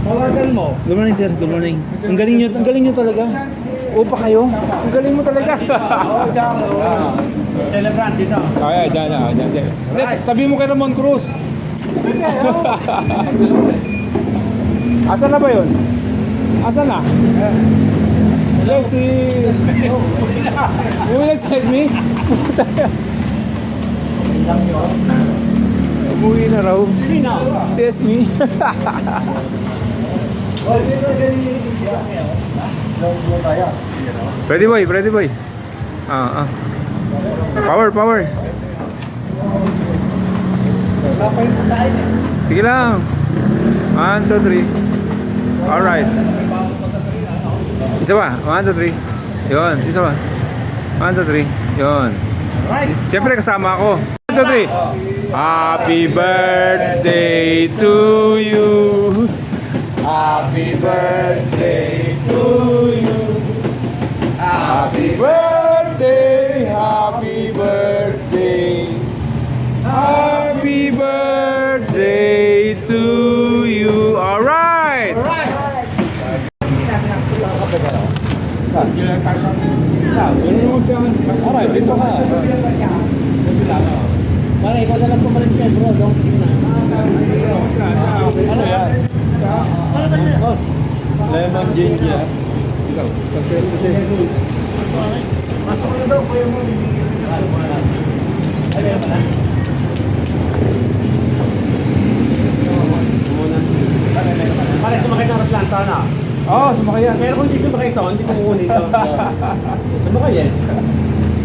Tawagan mo. Good morning sir, good morning. Ang galing nyo talaga. Upa kayo? Ang galing mo talaga. Celebrant dito. Kaya, dyan. Hindi, tabi mo kay Ramon Cruz. Asan na ba yun? Asan na? Hello, si... Will you send me? Umuwi na raw. Si Esme. Ready boy. Power. Sige lang. 1, 2, 3. Alright. Isa pa. 1, 2, 3. Yun. Isa pa. 1, 2, 3. Yun. Siyempre kasama ako. 1, 2, 3. Happy birthday to you. Happy birthday to you. Happy birthday. Happy birthday. Happy birthday to you. All right. Alright, dito ka. Wala, ikaw na lang pumalit kay bro. Don't sige na. Ano yan? Lemon ginger. Pare, sumakay ng Atlanta na. Oh, sumakay yan. Pero kung hindi sumakay ito, hindi ko kukunin ito. Sumakay yan.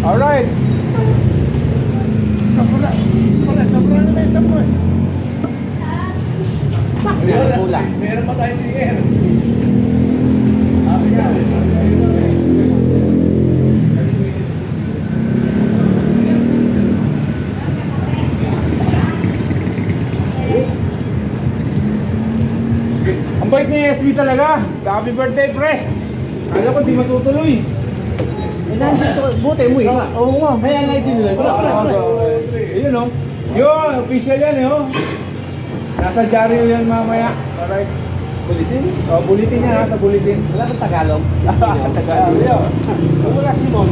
All right. Sabura na may sabura. Kulang. Meron pa tayo singer. Ang bait ni SB talaga. Happy birthday, pre. Kala ko di matutuloy. Buti mo nga. Oo nga. Kaya nga itinuloy ko. Ayun o. Yun, official yan eh oh. Nasa dyaryo yan mamaya. Alright. Bulletin? Oh, bulletin yan, nasa bulletin. Wala kang Tagalog. Tagalog. Wala si Mon.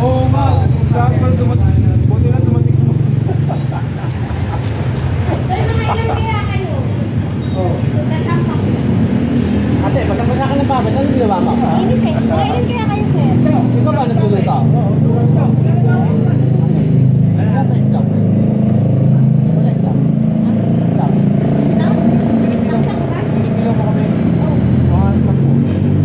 Oo nga. Saan pa dumating? Buti na dumating si Mon. Sir, mga ilan kaya kayo? Tatampak. Ate, pagkapasa ka ng babay, ano ginawa mo? Hindi sir. Mga ilan kaya kayo, sir? Ikaw ba nagluluto? Wala pa exam. Wala exam. Exam. No? Tampak ba? Pinipilaw mo kami. Mga 10.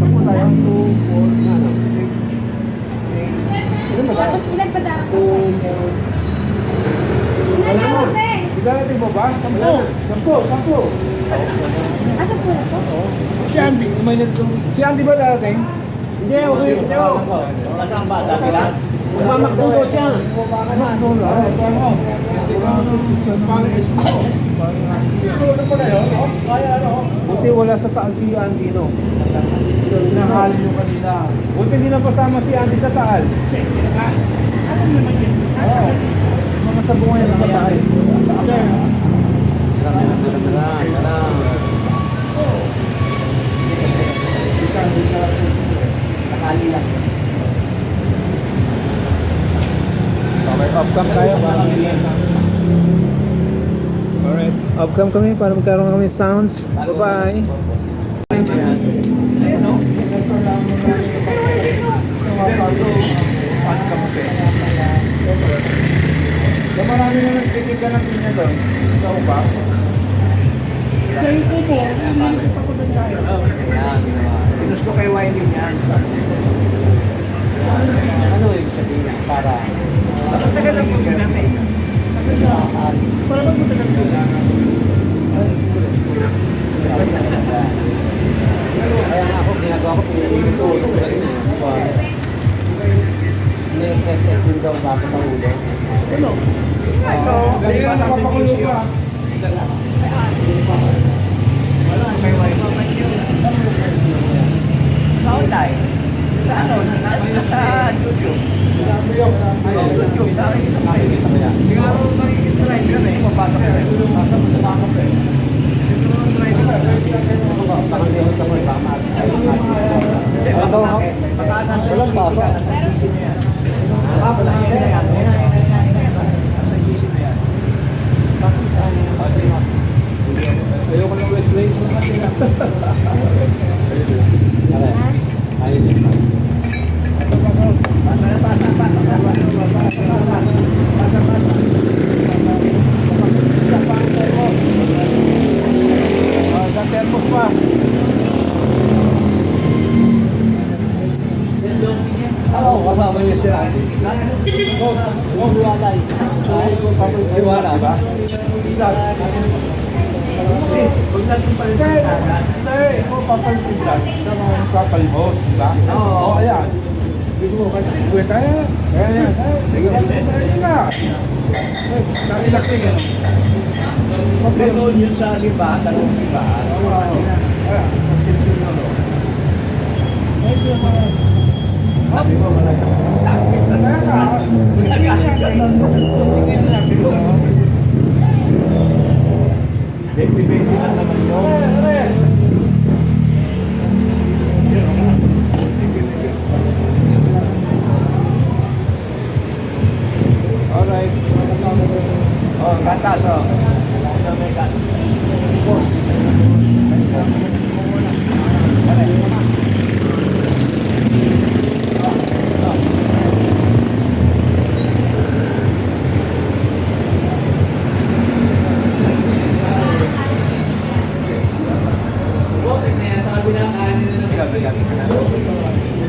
10 tayo. 2, 4, 6, 8. Tapos ilan pa daw? 2, 4. Ilan daw, sir? Di ba natin mo ba? 10. 10. Asa po na po? Si Andy. Si Andy ba darating? Hindi, okay. Saan ba? Dati lang? Mamakdugo siya. Buti wala sa taal si Andy, no? Nakali nyo kanina. Buti hindi na pasama si Andy sa taal. Oo. Mga sabungan na sa taal. Okay, off-cam tayo. Alright, off-cam kami para magkaroon kami sounds. Bye-bye. So marami na nagtitig ka ng pinya doon. Sa upa. Sir, sir. Pinus ko kay Wiley niyan. Ano ibig sabihin niya? Para... Bakit tagal lang po namin? Para ba't mo tagal sila? Kaya nga ako, ginagawa ko, pinitulog ko rin. Nag-set din daw dapat ang ulo. Ano? Galing na napapakulo ka. Kay Wiley. Saan tayo? Sa termos pa. Oo, kasama niya siya. Iwala ba? Hindi, ikaw papalitin lang. Sa mga papalibot, diba? Oo, ayan. Hindi mo kasi kaya. Kaya. Sige nga. Sa ilaking ano. Pagkanoon yun sa liba, talong liba. Alright. Oh, gatas oh.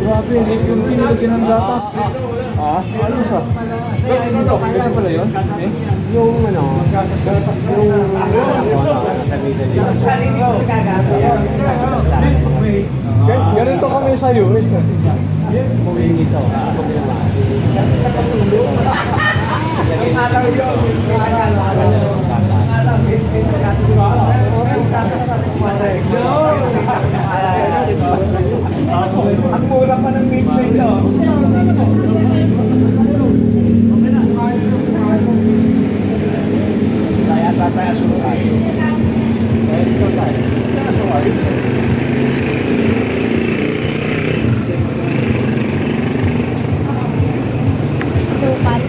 Grabe, hindi yung pinilagyan ng gatas. Ano sa? Dito, pwede pala yun? Yung ano, Ganito kami sa US. ang mura pa ng midway to. Kaya sa tayo sumakay. Kaya sumakay. Kaya sumakay. Sukal.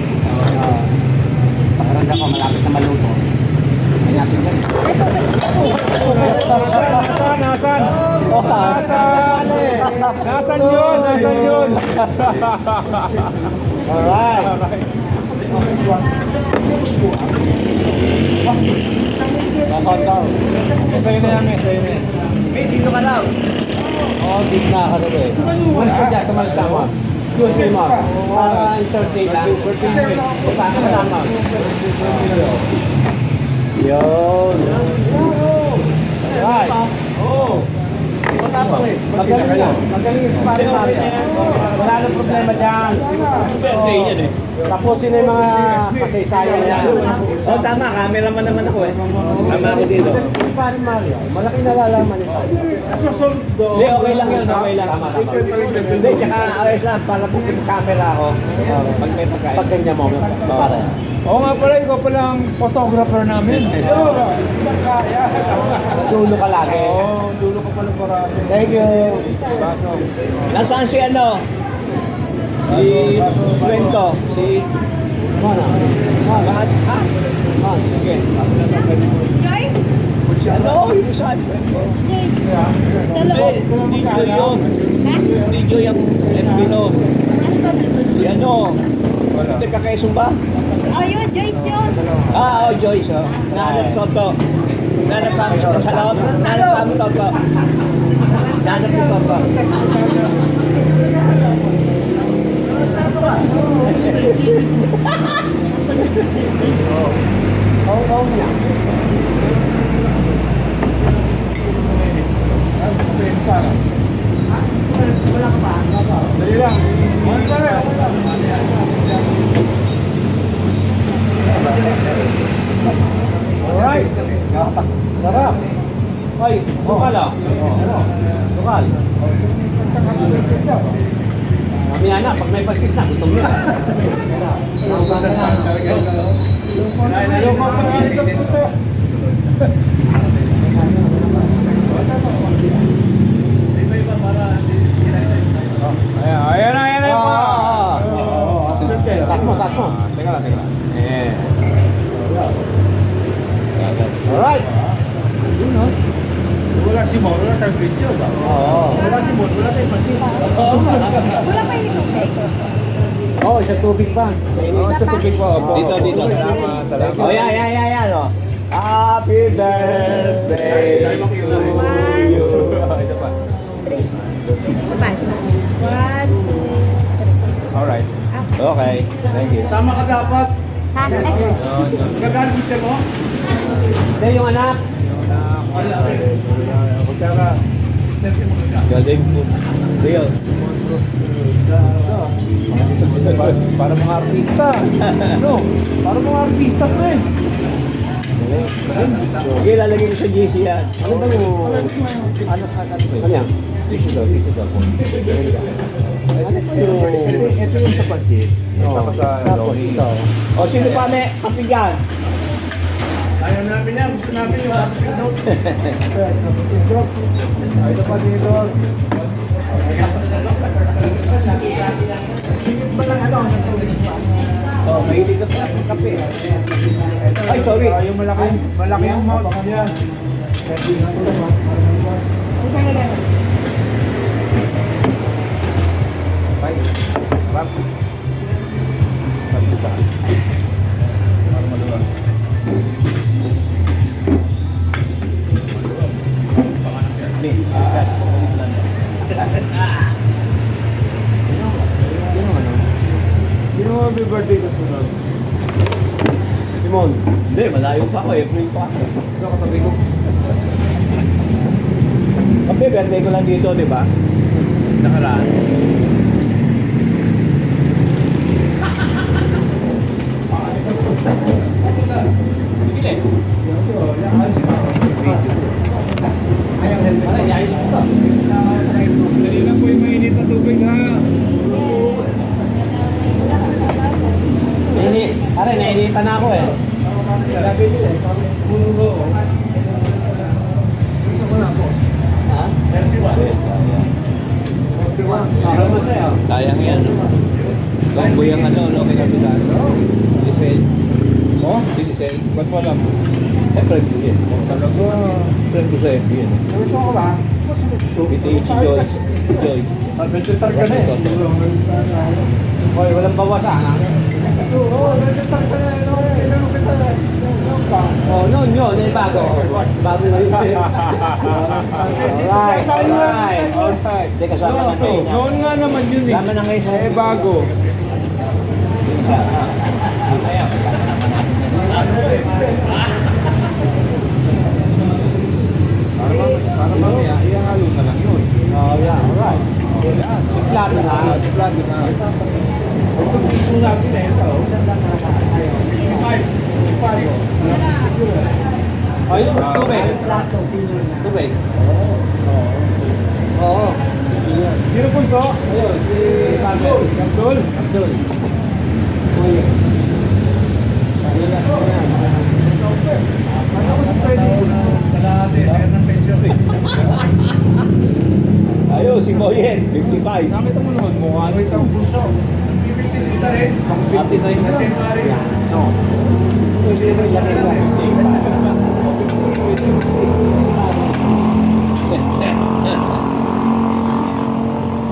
Pakaranda ko, malapit na maluto. Kaya natin yan. Nasaan? Nasaan yun? Nasaan yun? Alright. Nasaan daw? Sa'yo na yan, sa'yo na yan. May dito ka daw. Oo, dito na ka daw eh. Mas ka dyan, sa Maltama. Excuse me, ma. Para entertain lang. Saan ka tama? Yun. Alright. Magaling yung pare Maria. Wala nang problema dyan. Birthday yan eh. Tapusin na yung mga kasaysayan yan. Oh, tama. Cameraman naman ako eh. Tama ako dito. Yung pare Maria, malaki nalalaman nito. Hindi, okay lang yun. Okay lang. Hindi, tsaka ayos lang. Para po yung camera ako. Pag may pagkain. Pag ganyan mo, pare. Oo nga pala, ikaw pala ang photographer namin. Sa dulo ka lagi. Oo, dulo ko pala parati. Thank you. Nasaan si ano? Si Kwento. Si... Mana? Bakit? Ah, sige. Joyce? Si ano? Yung saan? Kwento. Joyce. Sa loob. Video yun. Ha? Video yung Espino. Ano ba? Si ano? Hindi ka kay Sumba? Oh, yun. Joyce yun. Ah, oh, Joyce, oh. Nanap Toto. Nanap kami sa loob. Nanap kami Toto. Nanap si Toto. Dali lang. Alright. Sarap. Ay, bukal ah. Bukal. Mamaya na, pag may pagsit na, gutom na. Ayan na, ayan na yung mga. Tas mo. Teka lang. Eh. Alright. Wala si Mor. Wala tayong video ba? Oo. Wala si Bon, wala tayong pansin. Oo. Wala pa yung tubig. Oo, sa tubig pa. Isa pa? Dito, dito. Salamat, salamat. Oh, yan, oh. Happy birthday Tayo makita rin. you. Isa pa. Baba. 1, 2, Alright. Okay, thank you. Sama ka dapat. ha? Gagalit gusto mo? Hindi, yung anak. Galing po. Real. Para mga artista. No, para mga artista to eh. Sige, lalagay mo sa GC yan. Ano ba yung... Ano yan? Tissue daw po. Ito yung sa pansit. Tapos sa lomi. O, sino pa may kapi dyan? Ayaw namin yan. Gusto namin yung Ito pa dito. Oh, may hindi ka pa ng kape. Ay, sorry. Yung malaki yung mouth. Yan. Bye. Bye. Bye. Para maluwag. Sino mo happy birthday sa sunod? Simon. Hindi, malayo pa ako. April pa ako. Ito katabi ko. Kape, birthday ko lang dito, di ba? nakaraan. Dali lang po yung mainit na tubig ha. Init. Pare, nainitan na ako eh. Ha? Sayang yan. Bangbo yung ano, no, kinabilan. Lisel. Oh? Lisel. Ba't wala mo? Eh, friend ko yun. Talaga. Friend ko sa FB yun. Gusto ko ba? Iti-ichi Joyce. Joyce. Adventure ka na eh. Hoy, walang bawasan ha? Oo, adventure ka na. Tinanong kita na. Oh, noon yun. Eh, bago. Bago na yun. Alright. Alright. Teka, sama na ngayon. Noon nga naman yun eh. Sama na ngayon. Eh bago. Para mamaya, ihalo na lang yun. Oh, yeah, alright. Plato na. Plano na. Ayun, tubig. Tubig. Oo. Sino punso? Ayun, si Abdul. Abdul? Abdul. Ayun, si Boyen. 55. Nakita mo naman mukha nito. Happy na yun. No.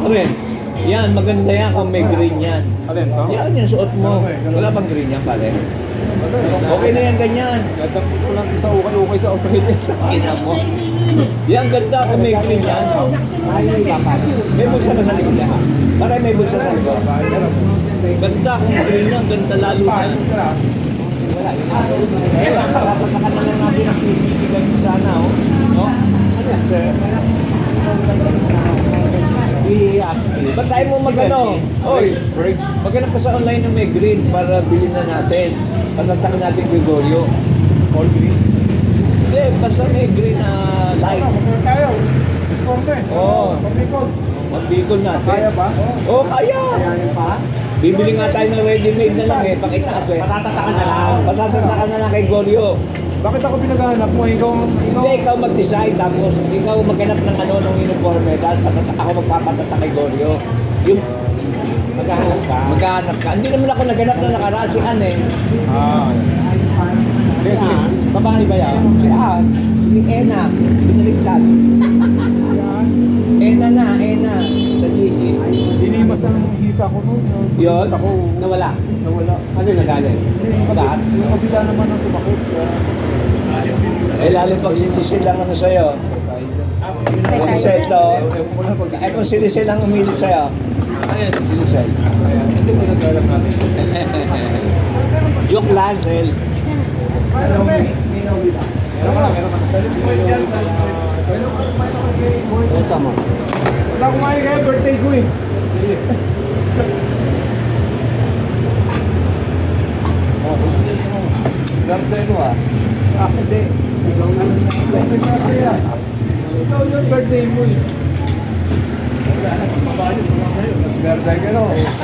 Rin, yan, maganda yan kung may green yan. Alin to? Yan yung suot mo. Wala bang green yan, pare? Okay na yan, ganyan. Gagawin ko lang sa ukay-ukay sa Australia. Ina mo. Yan, ganda kung may green yan. May bulsa na sa likod yan. Pare, may bulsa sa likod. Ganda kung green yan, ganda lalo yan. Eh, nakapasaka na lang natin ang pipitigan sana, oh. No? Basahin mo magano. Oy, maghanap ka sa online ng may green para bilhin na natin. Pagkataka natin Gregorio. All green. Hindi, basta may green na light. Tayo. Konti. Oo. Magbikol natin. Kaya ba? Oo, kaya. Kaya pa? Bibili nga tayo ng ready-made na lang eh, pang itaas eh. Patatasakan na lang. Patatasakan na lang kay Gorio. Bakit ako pinaghahanap mo? Ikaw Hindi, ikaw mag-decide tapos ikaw maghanap ng ano nung uniforme dahil ako magpapatata kay Gorio. Yung Maghahanap ka. maghanap ka. Hindi naman ako naghanap na nakaraan si Ann eh. Ah. Babae ba yan? Yan. Yung Ena. Binaliktad. Ena. Sa GC. Sinimas ang hita ko noon. Yun. Nawala. Ano yung nagalit? Lahat? Yung kabila naman ang sumakot. Eh, lalo pag sinisil lang ano sa'yo. Sinisil to. Eh, kung sinisil lang umilit sa'yo. Ayun, sinisil. Ito mo nagkalam namin. Joke lang, Del. Ito mo. Wala kumain kaya birthday ko eh. Birthday mo ah. Hindi. Ikaw yung birthday mo eh. Birthday ka no?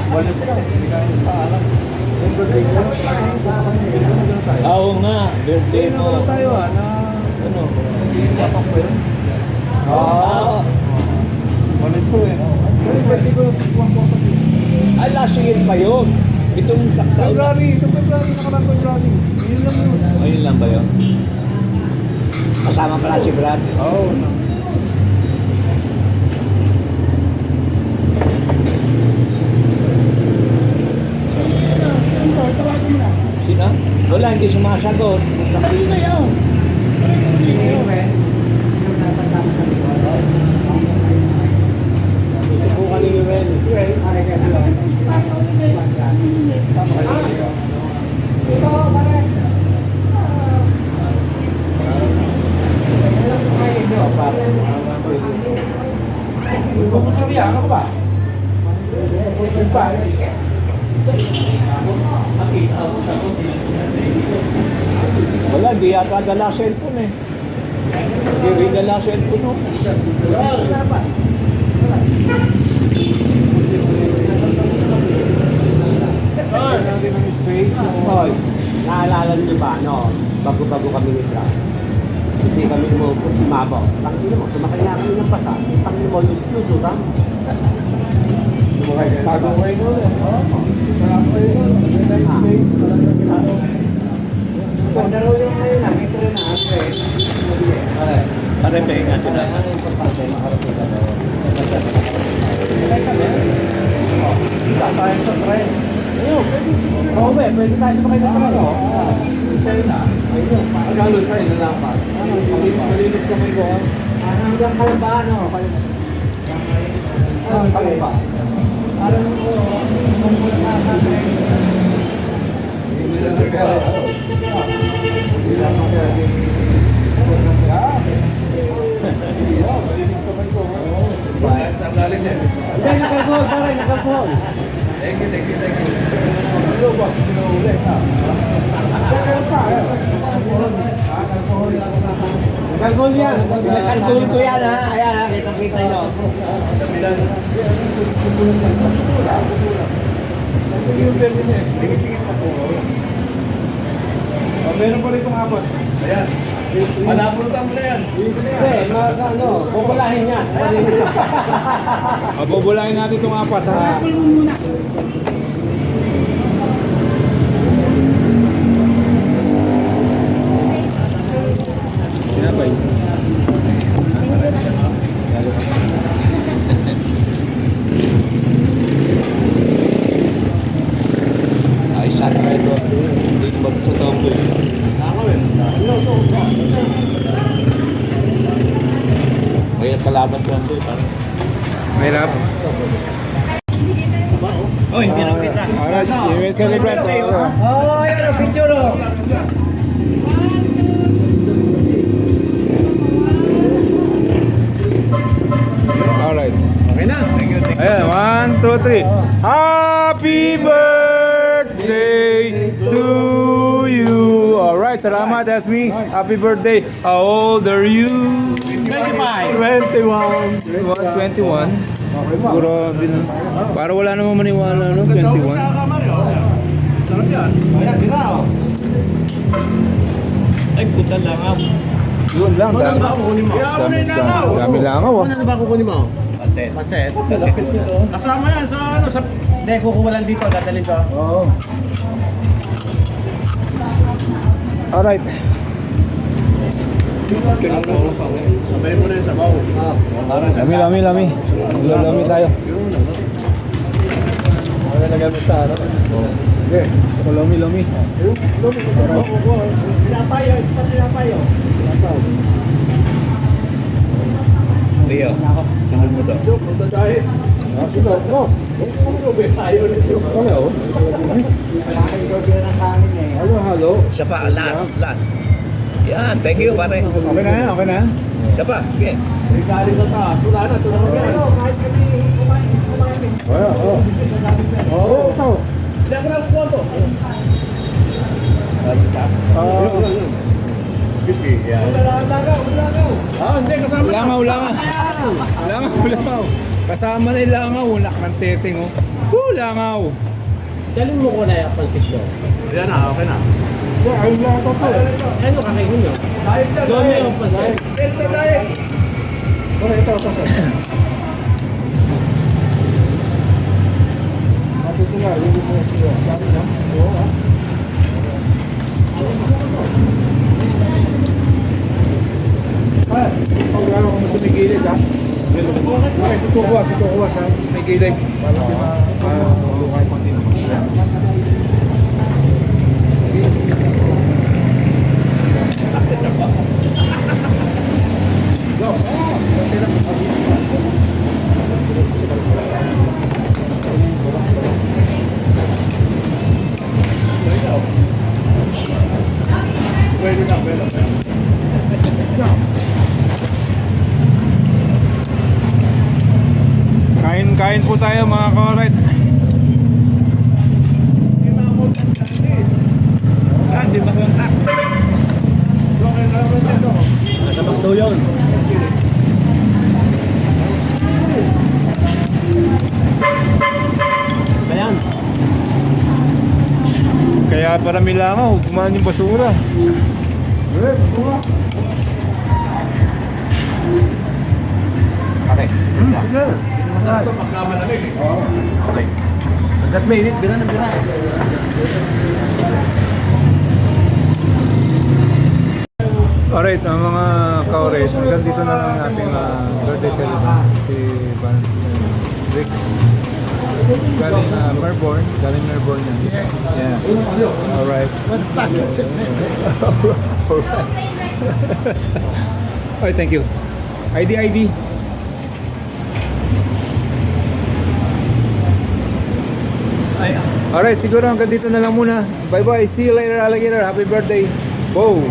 Bonus ka. Hindi ka paalam. Yung birthday ko. Oo nga, birthday mo. Tayo ah, na Ano? papak ko yun. Oo. Bonus ko eh. Yung birthday ko, tuwang-tuwang pa din. Ay, last year pa yun. Itong taon. February, itong February, nakarang February. Yun lang yun. Ayun lang ba yun? Kasama pala si Brad. Oo. Sino? Wala, hindi sumasagot. Subukan ni Yuel. Wala, hindi yata dala cellphone eh. Hindi rin dala cellphone no? Hoy, naalala niyo ba, no? Bago-bago kami ni Brad. Hindi kami umabaw. Tangin mo, sumakay na kami ng pasa. Tangin mo, lusuto ta. Bago ko yun eh. Wala ko yun. Space. Pero yung ngayon na, ito rin na ate. Pare, pahinga sila. Ano yung importante, makarating ka daw. Tayo sa tren. Oo, pwede tayo sumakay ng tren. Ayun, Magalo sa ina dapat. Malinis kamay ko ah. hanggang kayo ba, ano? Kayo ba? Parang Hindi, nakagol, pare, nakagol. Thank you. Nakagol yan. Pinag-alcohol ko yan ha. Ayan ha, kita-kita nyo. Meron pa rin itong apat. Ayan. Malapunutan mo na yan. Hindi, ano, pupulahin yan. Bubulahin natin itong apat ha. Sinabay. Ay, sana kayo ito. Hindi ko magtutong ko yun. Ngayon kalaban ko ito. Mahirap. Oh, hindi na kita. Alright, you may celebrate. Oh, yan ang picture oh. Alright. Okay na. Ayan, 1, 2, 3. Happy birthday to you. Alright, salamat, that's me. Happy birthday. How old are you? 21. 21. Siguro, para wala namang maniwala, no? 21. Sarap yan. Ayan, sira oh. Ay, puta lang ah. Yun lang, Ano dami. ba kukunin mo? Kaya mo na inanaw. Dami lang ako. Ano na ba kukunin mo? Pansin. Panset. Kasama yan sa ano, sa... Hindi, kukuha lang dito, dadalhin ko. Oo. Alright. Sabay mo na yung sabaw. Para sa Lami. Lami tayo. Ano nalagay mo sa ano? Okay. Lami. Leo, sunod mo to. Joke, punta tayo. Halo. Isa pa, last. Yan, thank you pare. Okay na yan. Isa pa, sige. Galing sa taas. Wala na, tulad mo yan. Oo. Hindi ako na kukuha to. Excuse me. Yeah. Hindi, kasama na. Langaw. Kasama na yung langaw. Unak ng teteng, oh. Langaw. Dalhin mo ko na yung pansisyo. Yan na, okay na. Ano kakainin nyo? Diet na, Doon diet. yung pansisyo. Diet na, diet. Okay, ito, sir. Tutukuha sa may gilid. Para di malukay pang Kain po tayo mga ka-alright. Hindi makontak. Nasa bakto yun. Ayan. Kaya para milangaw, kumain yung basura. Okay. Ito, pagkamalamig eh. Okay. Hanggat mainit, bira na bira. Alright, ang mga ka-alright, hanggang dito na lang ating birthday celebration. Si Van Rick. Galing Melbourne yan. Yeah. Alright. Alright, thank you. ID. Alright, siguro hanggang dito na lang muna. Bye-bye. See you later, alligator. Happy birthday. Whoa.